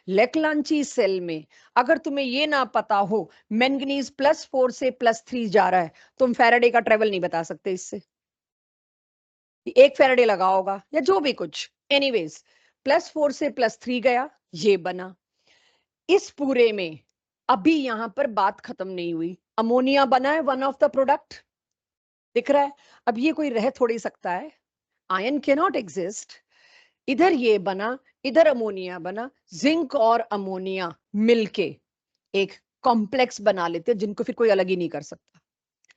लेक्लांची सेल में। अगर तुम्हें ये ना पता हो मैंगनीज +4 से +3 जा रहा है, तुम फैराडे का ट्रेवल नहीं बता सकते इससे। 1 फैराडे लगा होगा या जो भी कुछ, एनीवेज +4 से +3 गया, ये बना। इस पूरे में अभी यहां पर बात खत्म नहीं हुई। अमोनिया बना है, वन ऑफ द प्रोडक्ट, दिख रहा है? अब ये कोई रह थोड़ी सकता है, आयन कैन नॉट एग्जिस्ट। इधर ये बना, इधर अमोनिया बना, जिंक और अमोनिया मिलके एक कॉम्प्लेक्स बना लेते हैं जिनको फिर कोई अलग ही नहीं कर सकता।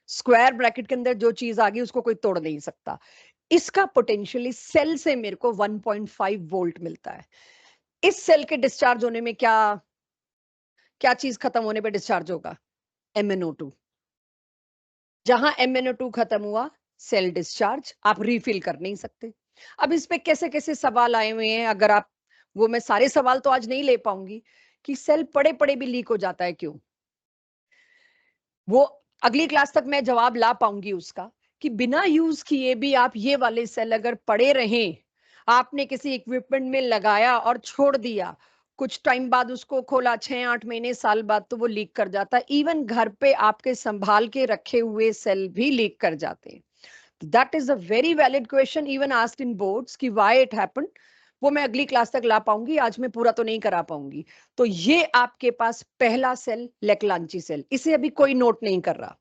स्क्वायर ब्रैकेट के अंदर जो चीज आ गई उसको कोई तोड़ नहीं सकता। इसका पोटेंशियली सेल से मेरे को 1.5 वोल्ट मिलता है। इस सेल के डिस्चार्ज होने में क्या क्या चीज खत्म होने पे डिस्चार्ज होगा? MnO2। जहां MnO2 खत्म हुआ, सेल डिस्चार्ज, आप रीफिल कर नहीं सकते। अब इस पे कैसे कैसे सवाल आए हुए हैं, अगर आप वो, मैं सारे सवाल तो आज नहीं ले पाऊंगी कि सेल पड़े पड़े भी लीक हो जाता है क्यों? वो अगली क्लास तक मैं जवाब ला पाऊंगी उसका, कि बिना यूज किए भी आप ये वाले सेल अगर पड़े रहें, आपने किसी इक्विपमेंट में लगाया और छोड़ दिया, कुछ टाइम बाद उसको खोला, 6-8 महीने साल बाद, तो वो लीक कर जाता है। इवन घर पे आपके संभाल के रखे हुए सेल भी लीक कर जाते हैं। That is a very valid question even asked in boards कि व्हाई इट हैपेंड। वो मैं अगली क्लास तक ला पाऊंगी, आज मैं पूरा तो नहीं करा पाऊंगी। तो ये आपके पास पहला सेल लेकलांची सेल, इसे अभी कोई नोट नहीं कर रहा।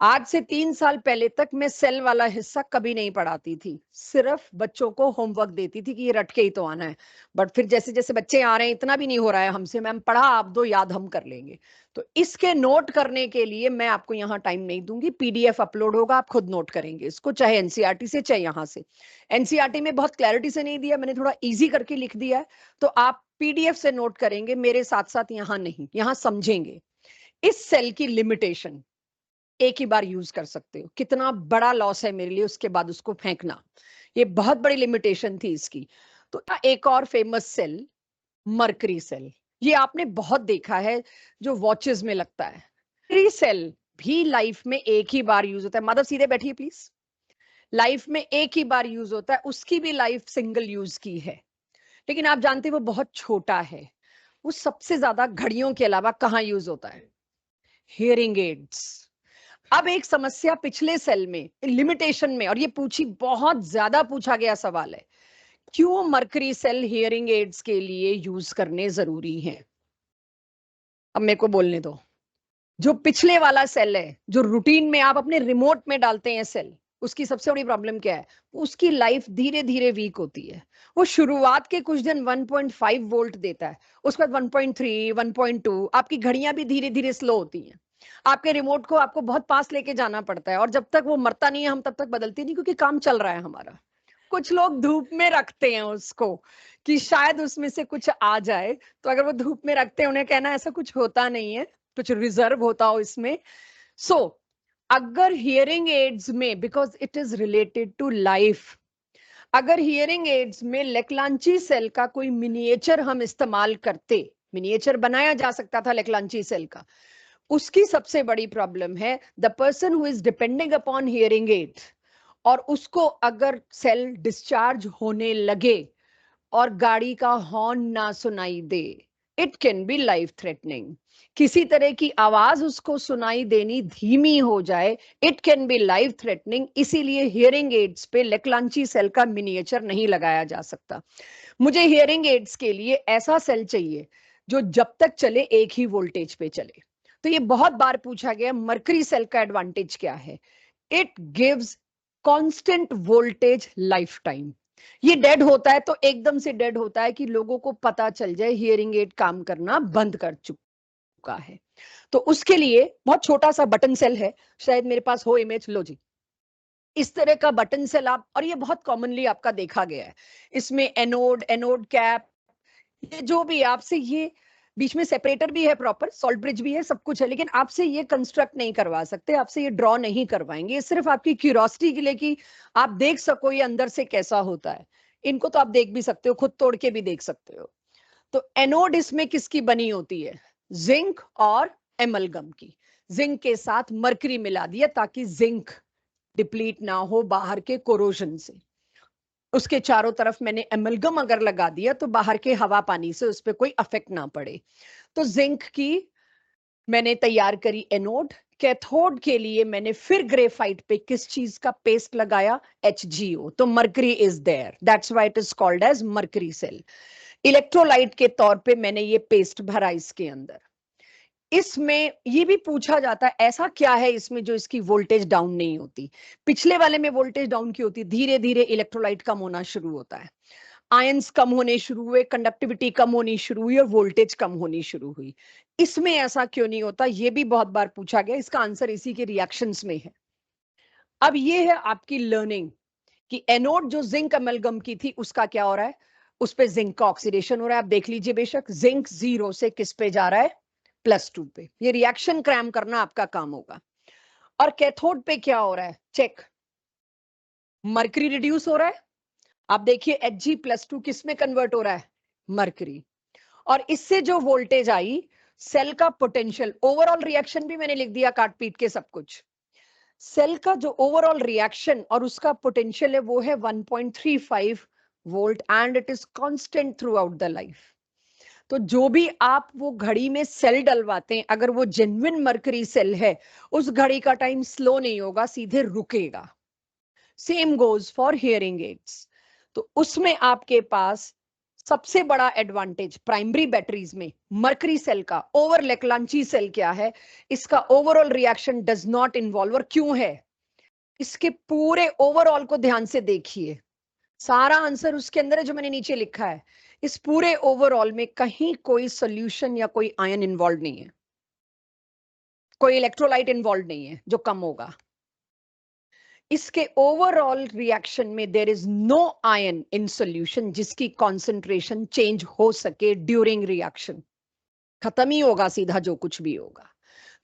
आज से 3 साल पहले तक मैं सेल वाला हिस्सा कभी नहीं पढ़ाती थी, सिर्फ बच्चों को होमवर्क देती थी कि ये रट के ही तो आना है। बट फिर जैसे जैसे बच्चे आ रहे हैं, इतना भी नहीं हो रहा है हमसे, मैम पढ़ा आप दो, याद हम कर लेंगे। तो इसके नोट करने के लिए मैं आपको यहाँ टाइम नहीं दूंगी, पीडीएफ अपलोड होगा, आप खुद नोट करेंगे इसको, चाहे एनसीईआरटी से चाहे यहाँ से। एनसीईआरटी में बहुत क्लैरिटी से नहीं दिया, मैंने थोड़ा इजी करके लिख दिया है, तो आप पीडीएफ से नोट करेंगे, मेरे साथ साथ यहाँ नहीं, यहाँ समझेंगे। इस सेल की लिमिटेशन, एक ही बार यूज कर सकते हो, कितना बड़ा लॉस है मेरे लिए उसके बाद उसको फेंकना, ये बहुत बड़ी लिमिटेशन थी इसकी। तो एक और फेमस सेल, मरकरी सेल, ये आपने बहुत देखा है जो वॉचेस में लगता है। मरकरी सेल भी लाइफ में एक ही बार यूज होता है। माधव सीधे बैठिए प्लीज। लाइफ में एक ही बार यूज होता है, उसकी भी लाइफ सिंगल यूज की है, लेकिन आप जानते हैं वो बहुत छोटा है। वो सबसे ज्यादा घड़ियों के अलावा कहाँ यूज होता है? Hearing aids. अब एक समस्या पिछले सेल में, लिमिटेशन में, और ये पूछी, बहुत ज्यादा पूछा गया सवाल है, क्यों मरकरी सेल हियरिंग एड्स के लिए यूज करने जरूरी है? अब मेरे को बोलने दो। जो पिछले वाला सेल है, जो रूटीन में आप अपने रिमोट में डालते हैं सेल, उसकी सबसे बड़ी प्रॉब्लम क्या है? उसकी लाइफ धीरे धीरे वीक होती है। वो शुरुआत के कुछ दिन 1.5 वोल्ट देता है, उसके बाद 1.3, 1.2, आपकी घड़ियां भी धीरे धीरे स्लो होती हैं। आपके रिमोट को आपको बहुत पास लेके जाना पड़ता है, और जब तक वो मरता नहीं है हम तब तक बदलते नहीं, क्योंकि काम चल रहा है हमारा। कुछ लोग धूप में रखते हैं उसको कि शायद उसमें से कुछ आ जाए, तो अगर वो धूप में रखते हैं, उन्हें कहना ऐसा कुछ होता नहीं है, कुछ रिजर्व होता हो इसमें। सो अगर हियरिंग एड्स में, because it is related to life, अगर हियरिंग एड्स में लेकलांची सेल का कोई मिनिएचर हम इस्तेमाल करते, मिनिएचर बनाया जा सकता था लेकलांची सेल का, उसकी सबसे बड़ी प्रॉब्लम है the person who is depending upon hearing aid, और उसको अगर सेल डिस्चार्ज होने लगे और गाड़ी का हॉर्न ना सुनाई दे, it can be life threatening. किसी तरह की आवाज उसको सुनाई देनी धीमी हो जाए, it can be life threatening. इसीलिए हियरिंग एड्स पे लेकलांची सेल का मिनिएचर नहीं लगाया जा सकता। मुझे हियरिंग एड्स के लिए ऐसा सेल चाहिए जो जब तक चले एक ही वोल्टेज पे चले। तो ये बहुत बार पूछा गया, मरकरी सेल का एडवांटेज क्या है? It gives constant voltage life time. ये डेड होता है तो एकदम से डेड होता है कि लोगों को पता चल जाए हियरिंग एड काम करना बंद कर चुका है। तो उसके लिए बहुत छोटा सा बटन सेल है, शायद मेरे पास हो इमेज, लो जी। इस तरह का बटन सेल आप, और ये बहुत कॉमनली आपका देखा गया है, इसमें एनोड, एनोड कैप, ये जो भी आपसे, ये बीच में सेपरेटर भी है, प्रॉपर सॉल्ट ब्रिज भी है, सब कुछ है, लेकिन आपसे ये कंस्ट्रक्ट नहीं करवा सकते, आपसे ये ड्रॉ नहीं करवाएंगे। ये सिर्फ आपकी क्यूरियोसिटी के लिए कि आप देख सको ये अंदर से कैसा होता है। इनको तो आप देख भी सकते हो, खुद तोड़ के भी देख सकते हो। तो एनोड इसमें किसकी बनी होती है? जिंक और एमलगम की। जिंक के साथ मरकरी मिला दिया ताकि जिंक डिप्लीट ना हो बाहर के कोरोजन से। उसके चारों तरफ मैंने एमलगम अगर लगा दिया तो बाहर के हवा पानी से उस पर कोई अफेक्ट ना पड़े। तो जिंक की मैंने तैयार करी एनोड। कैथोड के लिए मैंने फिर ग्रेफाइट पे किस चीज का पेस्ट लगाया? HgO। तो mercury is there, that's why it is called as mercury cell. Electrolyte के तौर पे मैंने ये पेस्ट भरा इसके अंदर। इसमें ये भी पूछा जाता है ऐसा क्या है इसमें जो इसकी वोल्टेज डाउन नहीं होती? पिछले वाले में वोल्टेज डाउन की होती, धीरे धीरे इलेक्ट्रोलाइट कम होना शुरू होता है, आयंस कम होने शुरू हुए, कंडक्टिविटी कम होनी शुरू हुई और वोल्टेज कम होनी शुरू हुई। इसमें ऐसा क्यों नहीं होता? ये भी बहुत बार पूछा गया, इसका आंसर इसी के रिएक्शंस में है। अब ये है आपकी लर्निंग कि एनोड जो जिंक अमलगम की थी उसका क्या हो रहा है? उस पे जिंक का ऑक्सीडेशन हो रहा है। आप देख लीजिए बेशक, जिंक 0 से किस पे जा रहा है? +2 पे। ये रिएक्शन क्रैम करना आपका काम होगा। और कैथोड पे क्या हो रहा है? चेक, मरकरी रिड्यूस हो रहा है। आप देखिए Hg+2 किस में कन्वर्ट हो रहा है? मरकरी। और इससे जो वोल्टेज आई, सेल का पोटेंशियल, ओवरऑल रिएक्शन भी मैंने लिख दिया काट पीट के सब कुछ। सेल का जो ओवरऑल रिएक्शन और उसका पोटेंशियल है वो है 1.35 volt and it is constant through out the life. तो जो भी आप वो घड़ी में सेल डलवाते हैं, अगर वो जेन्युइन मर्करी सेल है, उस घड़ी का टाइम स्लो नहीं होगा, सीधे रुकेगा। Same goes for hearing aids. तो उसमें आपके पास सबसे बड़ा एडवांटेज प्राइमरी बैटरीज में मर्करी सेल का ओवर लेक्लांची सेल क्या है, इसका overall reaction does not involve. और क्यों है, इसके पूरे ओवरऑल को ध्यान से देखिए, सारा आंसर उसके अंदर है जो मैंने नीचे लिखा है। इस पूरे ओवरऑल में कहीं कोई सोल्यूशन या कोई आयन इन्वॉल्व नहीं है, कोई इलेक्ट्रोलाइट इन्वॉल्व नहीं है जो कम होगा। इसके ओवरऑल रिएक्शन में there is no ion in solution जिसकी कॉन्सेंट्रेशन चेंज हो सके ड्यूरिंग रिएक्शन। खत्म ही होगा सीधा जो कुछ भी होगा।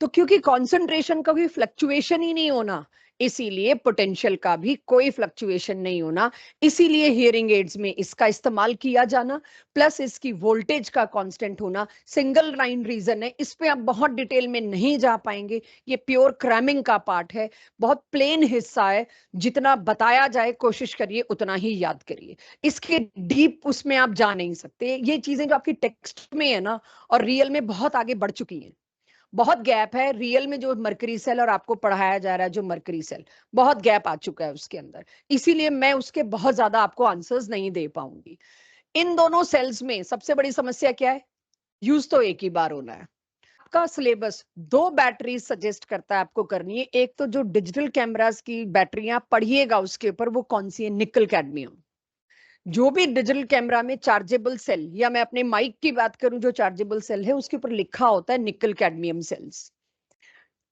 तो क्योंकि कॉन्सेंट्रेशन का भी फ्लक्चुएशन ही नहीं होना, इसीलिए पोटेंशियल का भी कोई फ्लक्चुएशन नहीं होना, इसीलिए हियरिंग एड्स में इसका इस्तेमाल किया जाना, प्लस इसकी वोल्टेज का कांस्टेंट होना सिंगल लाइन रीजन है। इस पे आप बहुत डिटेल में नहीं जा पाएंगे, ये प्योर क्रैमिंग का पार्ट है, बहुत प्लेन हिस्सा है। जितना बताया जाए कोशिश करिए उतना ही याद करिए, इसके डीप उसमें आप जा नहीं सकते। ये चीजें जो आपकी टेक्स्ट में है ना और रियल में बहुत आगे बढ़ चुकी हैं। बहुत गैप है रियल में जो मर्करी सेल और आपको पढ़ाया जा रहा है जो मर्करी सेल, बहुत गैप आ चुका है उसके अंदर, इसीलिए मैं उसके बहुत ज्यादा आपको आंसर्स नहीं दे पाऊंगी। इन दोनों सेल्स में सबसे बड़ी समस्या क्या है, यूज तो एक ही बार होना है। आपका सिलेबस दो बैटरी सजेस्ट करता है आपको करनी है, एक तो जो डिजिटल कैमरास की बैटरियां पढ़िएगा उसके ऊपर, वो कौन सी है, निकल कैडमियम। जो भी डिजिटल कैमरा में चार्जेबल सेल, या मैं अपने माइक की बात करूं जो चार्जेबल सेल है उसके ऊपर लिखा होता है निकल कैडमियम सेल्स।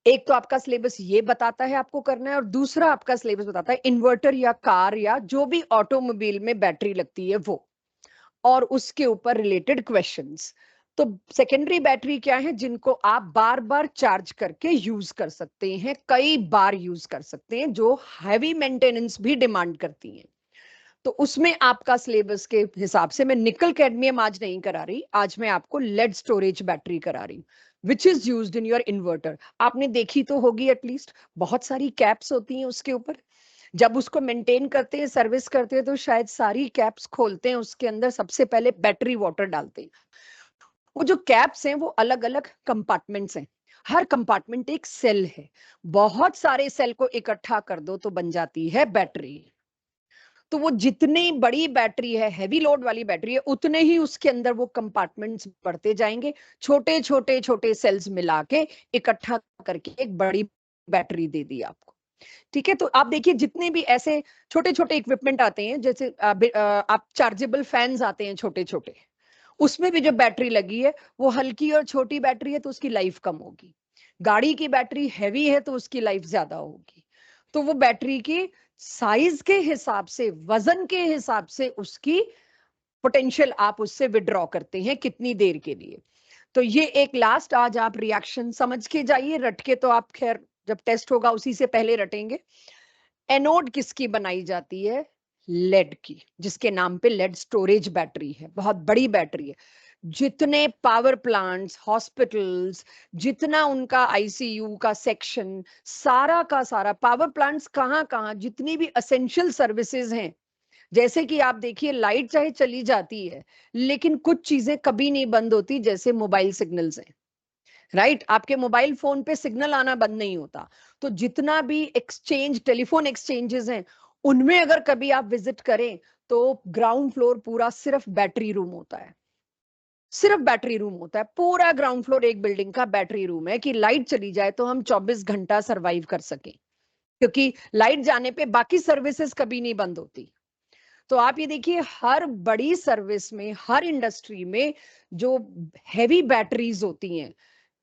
एक तो आपका सिलेबस ये बताता है आपको करना है, और दूसरा आपका सिलेबस बताता है इन्वर्टर या कार या जो भी ऑटोमोबाइल में बैटरी लगती है वो, और उसके ऊपर रिलेटेड क्वेश्चंस। तो सेकेंडरी बैटरी क्या है, जिनको आप बार बार चार्ज करके यूज कर सकते हैं, कई बार यूज कर सकते हैं, जो हैवी मेंटेनेंस भी डिमांड करती हैं। तो उसमें आपका सिलेबस के हिसाब से मैं निकल कैडमियम आज नहीं करा रही, आज मैं आपको लेड स्टोरेज बैटरी करा रही हूँ which is used in your inverter. आपने देखी तो होगी एटलीस्ट, बहुत सारी कैप्स होती हैं उसके ऊपर। जब उसको मेंटेन करते हैं, सर्विस करते हैं, तो शायद सारी कैप्स खोलते हैं, उसके अंदर सबसे पहले बैटरी वाटर डालते हैं। वो जो कैप्स हैं वो अलग अलग कंपार्टमेंट्स हैं, हर कंपार्टमेंट एक सेल है, बहुत सारे सेल को इकट्ठा कर दो तो बन जाती है बैटरी। तो वो जितनी बड़ी बैटरी है, हैवी लोड वाली बैटरी है, उतने ही उसके अंदर वो कंपार्टमेंट्स बढ़ते जाएंगे, छोटे छोटे छोटे सेल्स मिला के इकट्ठा करके एक बड़ी बैटरी दे दी आपको। ठीक है, तो आप देखिए जितने भी ऐसे छोटे छोटे इक्विपमेंट आते हैं, जैसे आप चार्जेबल फैंस आते हैं छोटे छोटे, उसमें भी जो बैटरी लगी है वो हल्की और छोटी बैटरी है तो उसकी लाइफ कम होगी। गाड़ी की बैटरी हैवी है तो उसकी लाइफ ज्यादा होगी। तो वो बैटरी की साइज के हिसाब से, वजन के हिसाब से उसकी पोटेंशियल आप उससे विड्रॉ करते हैं कितनी देर के लिए। तो ये एक लास्ट, आज आप रिएक्शन समझ के जाइए, रट के तो आप खैर जब टेस्ट होगा उसी से पहले रटेंगे। एनोड किसकी बनाई जाती है, लेड की, जिसके नाम पे लेड स्टोरेज बैटरी है, बहुत बड़ी बैटरी है। जितने पावर प्लांट्स, हॉस्पिटल्स, जितना उनका आईसीयू का सेक्शन, सारा का सारा पावर प्लांट्स, कहाँ कहाँ जितनी भी असेंशियल सर्विसेज हैं, जैसे कि आप देखिए लाइट चाहे चली जाती है लेकिन कुछ चीजें कभी नहीं बंद होती, जैसे मोबाइल सिग्नल्स हैं, राइट? आपके मोबाइल फोन पे सिग्नल आना बंद नहीं होता। तो जितना भी एक्सचेंज, टेलीफोन एक्सचेंजेस हैं, उनमें अगर कभी आप विजिट करें तो ग्राउंड फ्लोर पूरा सिर्फ बैटरी रूम होता है, सिर्फ बैटरी रूम होता है। पूरा ग्राउंड फ्लोर एक बिल्डिंग का बैटरी रूम है कि लाइट चली जाए तो हम 24 घंटा सरवाइव कर सकें, क्योंकि लाइट जाने पे बाकी सर्विसेज कभी नहीं बंद होती। तो आप ये देखिए हर बड़ी सर्विस में, हर इंडस्ट्री में जो हैवी बैटरीज होती हैं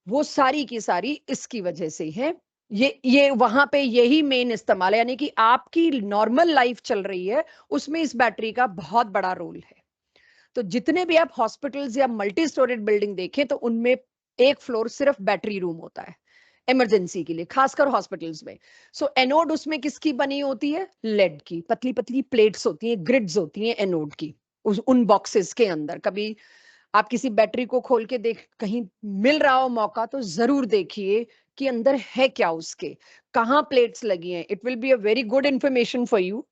वो सारी की सारी इसकी वजह से है। ये वहां पे यही मेन इस्तेमाल है, यानी कि आपकी नॉर्मल लाइफ चल रही है उसमें इस बैटरी का बहुत बड़ा रोल है। तो जितने भी आप हॉस्पिटल्स या मल्टी स्टोरेड बिल्डिंग देखें तो उनमें एक फ्लोर सिर्फ बैटरी रूम होता है इमरजेंसी के लिए, खासकर हॉस्पिटल्स में। सो एनोड उसमें किसकी बनी होती है, लेड की। पतली पतली प्लेट्स होती हैं, ग्रिड्स होती हैं एनोड की उन बॉक्सेस के अंदर। कभी आप किसी बैटरी को खोल के देख, कहीं मिल रहा हो मौका तो जरूर देखिए कि अंदर है क्या, उसके कहाँ प्लेट्स लगी हैं. It will be a very good information for you.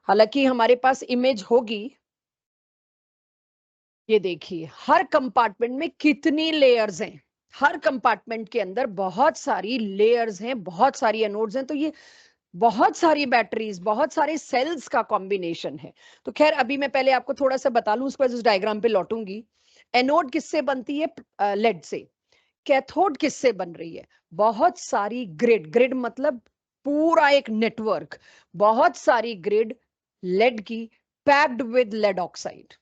हालांकि हमारे पास इमेज होगी. ये देखिए हर कंपार्टमेंट में कितनी लेयर्स हैं. हर कंपार्टमेंट के अंदर बहुत सारी लेयर्स हैं, बहुत सारी एनोड्स हैं. तो ये बहुत सारी बैटरीज, बहुत सारे सेल्स का कॉम्बिनेशन है. तो खैर अभी मैं पहले आपको थोड़ा सा बता लूं, उसके बाद उस डायग्राम पे लौटूंगी. एनोड किससे बनती है? लेड से. कैथोड किससे बन रही है? बहुत सारी ग्रिड. ग्रिड मतलब पूरा एक नेटवर्क. बहुत सारी ग्रिड लेड की, packed with lead oxide.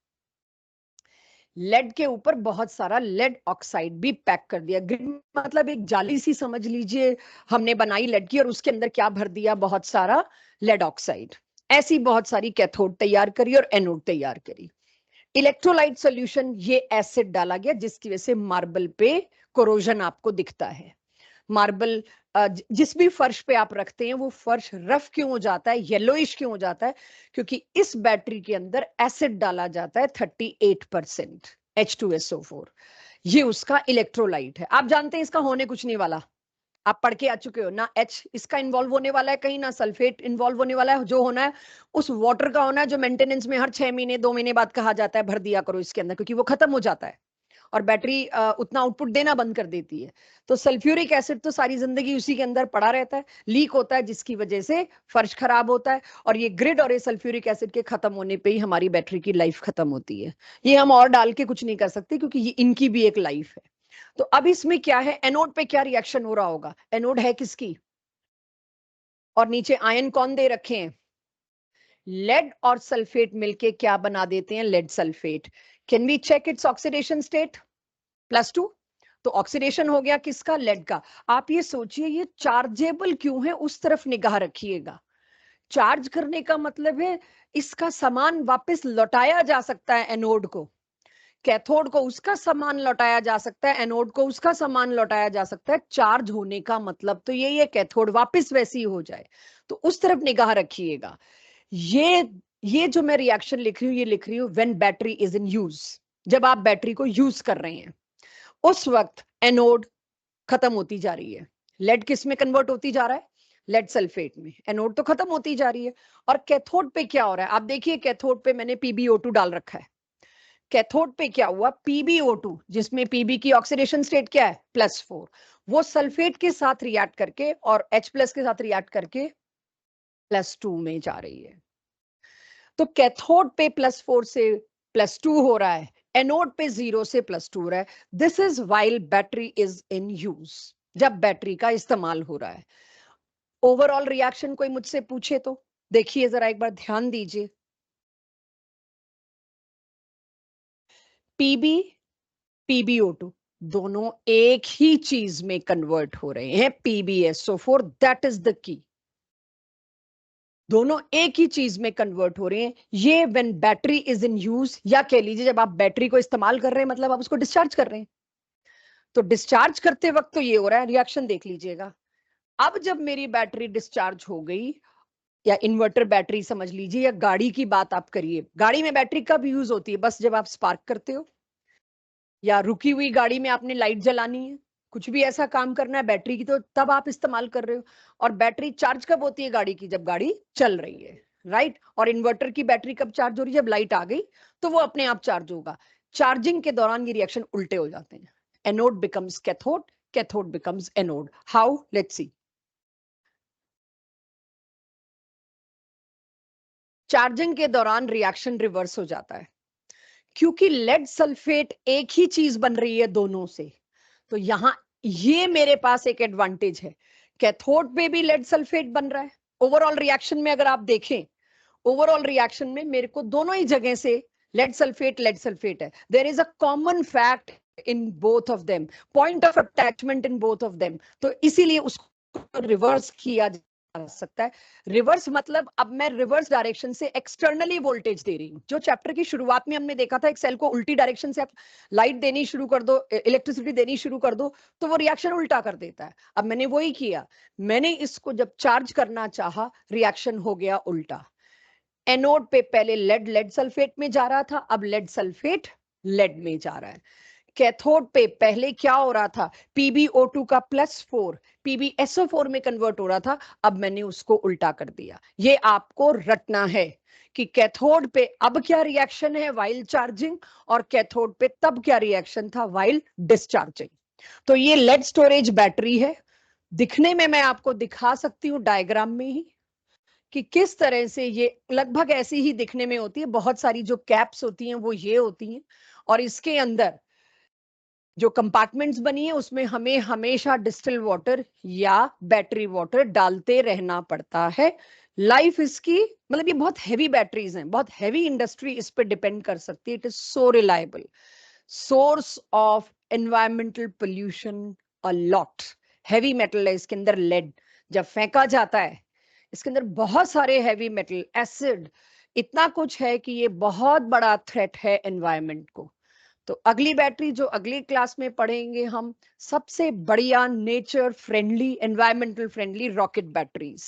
Lead के ऊपर बहुत सारा लेड ऑक्साइड भी पैक कर दिया. ग्रिड मतलब एक जाली सी समझ लीजिए हमने बनाई लेड की, और उसके अंदर क्या भर दिया? बहुत सारा लेड ऑक्साइड. ऐसी बहुत सारी कैथोड तैयार करी और एनोड तैयार करी. इलेक्ट्रोलाइट सॉल्यूशन, ये एसिड डाला गया जिसकी वजह से मार्बल पे कोरोजन आपको दिखता है. मार्बल जिस भी फर्श पे आप रखते हैं वो फर्श रफ क्यों हो जाता है, येलोइश क्यों हो जाता है? क्योंकि इस बैटरी के अंदर एसिड डाला जाता है 38% H2SO4. ये उसका इलेक्ट्रोलाइट है. आप जानते हैं इसका होने कुछ नहीं वाला. आप पढ़ के आ चुके हो ना. H इसका इन्वॉल्व होने वाला है कहीं, ना सल्फेट इन्वॉल्व होने वाला है. जो होना है उस वाटर का होना है, जो मेंटेनेंस में हर 6 महीने 2 महीने बाद कहा जाता है भर दिया करो इसके अंदर, क्योंकि वो खत्म हो जाता है और बैटरी उतना आउटपुट देना बंद कर देती है. तो सल्फ्यूरिक एसिड तो सारी जिंदगी उसी के अंदर पड़ा रहता है, लीक होता है, जिसकी वजह से फर्श खराब होता है. और ये ग्रिड और ये सल्फ्यूरिक एसिड के खत्म होने पे ही हमारी बैटरी की लाइफ खत्म होती है. ये हम और डाल के कुछ नहीं कर सकते, क्योंकि ये इनकी भी एक लाइफ है. तो अब इसमें क्या है? एनोड पे क्या रिएक्शन हो रहा होगा? एनोड है किसकी? और नीचे आयन कौन दे रखे हैं? लेड और सल्फेट मिलके क्या बना देते हैं? Lead sulphate. Can we check its oxidation state? +2. तो ऑक्सीडेशन हो गया किसका? लेड का. आप ये सोचिए ये चार्जेबल क्यों है, उस तरफ निगाह रखिएगा. चार्ज करने का मतलब है इसका सामान वापस लौटाया जा सकता है एनोड को. कैथोड को उसका सामान लौटाया जा सकता है, एनोड को उसका सामान लौटाया जा सकता है. चार्ज होने का मतलब तो यही है कैथोड वापस वैसी हो जाए. तो उस तरफ निगाह रखिएगा. ये जो मैं रिएक्शन लिख रही हूँ, ये लिख रही हूँ when battery is in use. जब आप बैटरी को यूज कर रहे हैं उस वक्त एनोड खत्म होती जा रही है. लेड किस में कन्वर्ट होती जा रहा है? लेड सल्फेट में. एनोड तो खत्म होती जा रही है. और कैथोड पे क्या हो रहा है? आप देखिए कैथोड पे मैंने PbO2 डाल रखा है. कैथोड पे क्या हुआ? PbO2, जिसमें Pb की ऑक्सीडेशन स्टेट क्या है? +4. वो सल्फेट के साथ रिएक्ट करके और H+ के साथ रिएक्ट करके +2 में जा रही है. तो कैथोड पे +4 से +2 हो रहा है, एनोड पे 0 से +2 हो रहा है. This is while battery is in use. जब बैटरी का इस्तेमाल हो रहा है. ओवरऑल रिएक्शन कोई मुझसे पूछे तो देखिए जरा एक बार ध्यान दीजिए. Pb PbO2 दोनों एक ही चीज में कन्वर्ट हो रहे हैं. PbSO4, that is the key. दोनों एक ही चीज में कन्वर्ट हो रहे हैं. ये when battery is in use, या कह लीजिए जब आप बैटरी को इस्तेमाल कर रहे हैं मतलब आप उसको डिस्चार्ज कर रहे हैं. तो डिस्चार्ज करते वक्त तो ये हो रहा है. रिएक्शन देख लीजिएगा. अब जब मेरी बैटरी डिस्चार्ज हो गई, या इन्वर्टर बैटरी समझ लीजिए, या गाड़ी की बात आप करिए. गाड़ी में बैटरी कब यूज होती है? बस जब आप स्पार्क करते हो, या रुकी हुई गाड़ी में आपने लाइट जलानी है, कुछ भी ऐसा काम करना है बैटरी की, तो तब आप इस्तेमाल कर रहे हो. और बैटरी चार्ज कब होती है गाड़ी की? जब गाड़ी चल रही है, राइट. और इन्वर्टर की बैटरी कब चार्ज हो रही है? जब लाइट आ गई तो वो अपने आप चार्ज होगा. चार्जिंग के दौरान ये रिएक्शन उल्टे हो जाते हैं. Anode becomes cathode, cathode becomes anode. How? Let's see. Charging के दौरान रिएक्शन रिवर्स हो जाता है, क्योंकि लेड सल्फेट एक ही चीज बन रही है दोनों से. तो यहां ये मेरे पास एक एडवांटेज है. कैथोड पे भी लेड सल्फेट बन रहा है. ओवरऑल रिएक्शन में अगर आप देखें, ओवरऑल रिएक्शन में मेरे को दोनों ही जगह से लेड सल्फेट है. There is a common fact in both of them, point of attachment in both of them. तो इसीलिए उसको रिवर्स किया जा सकता है. रिवर्स मतलब अब मैं रिवर्स डायरेक्शन से एक्सटर्नली वोल्टेज दे रही हूं. जो चैप्टर की शुरुआत में हमने देखा था, एक सेल को उल्टी डायरेक्शन से आप लाइट देनी शुरू कर दो, इलेक्ट्रिसिटी देनी शुरू कर दो, तो वो रिएक्शन उल्टा कर देता है. अब मैंने वही किया. मैंने इसको जब चार्ज करना चाहा, रिएक्शन हो गया उल्टा. एनोड पे पहले लेड सल्फेट में जा रहा था, अब लेड सल्फेट लेड में जा रहा है। कैथोड पे पहले क्या हो रहा था, PbO2 का +4 PbSO4 में कन्वर्ट हो रहा था, अब मैंने उसको उल्टा कर दिया। ये आपको रटना है कि कैथोड पे अब क्या रिएक्शन है वाइल चार्जिंग, और कैथोड पे तब क्या रिएक्शन था वाइल डिस्चार्जिंग। तो ये लेड स्टोरेज बैटरी है। दिखने में मैं आपको दिखा सकती हूँ डायग्राम में ही कि किस तरह से ये लगभग ऐसी ही दिखने में होती है। बहुत सारी जो कैप्स होती हैं वो ये होती हैं, और इसके अंदर जो कंपार्टमेंट्स बनी है उसमें हमें हमेशा डिस्टिल वाटर या बैटरी वाटर डालते रहना पड़ता है। लाइफ इसकी मतलब ये बहुत हैवी बैटरीज हैं, बहुत हैवी इंडस्ट्री इस पे डिपेंड कर सकती है। It is so reliable source of environmental pollution a lot. Heavy metal है इसके अंदर, लेड जब फेंका जाता है इसके अंदर बहुत सारे हैवी मेटल, एसिड, इतना कुछ है कि ये बहुत बड़ा थ्रेट है एनवायरमेंट को। तो अगली बैटरी जो अगली क्लास में पढ़ेंगे हम, सबसे बढ़िया nature friendly environmental friendly rocket batteries.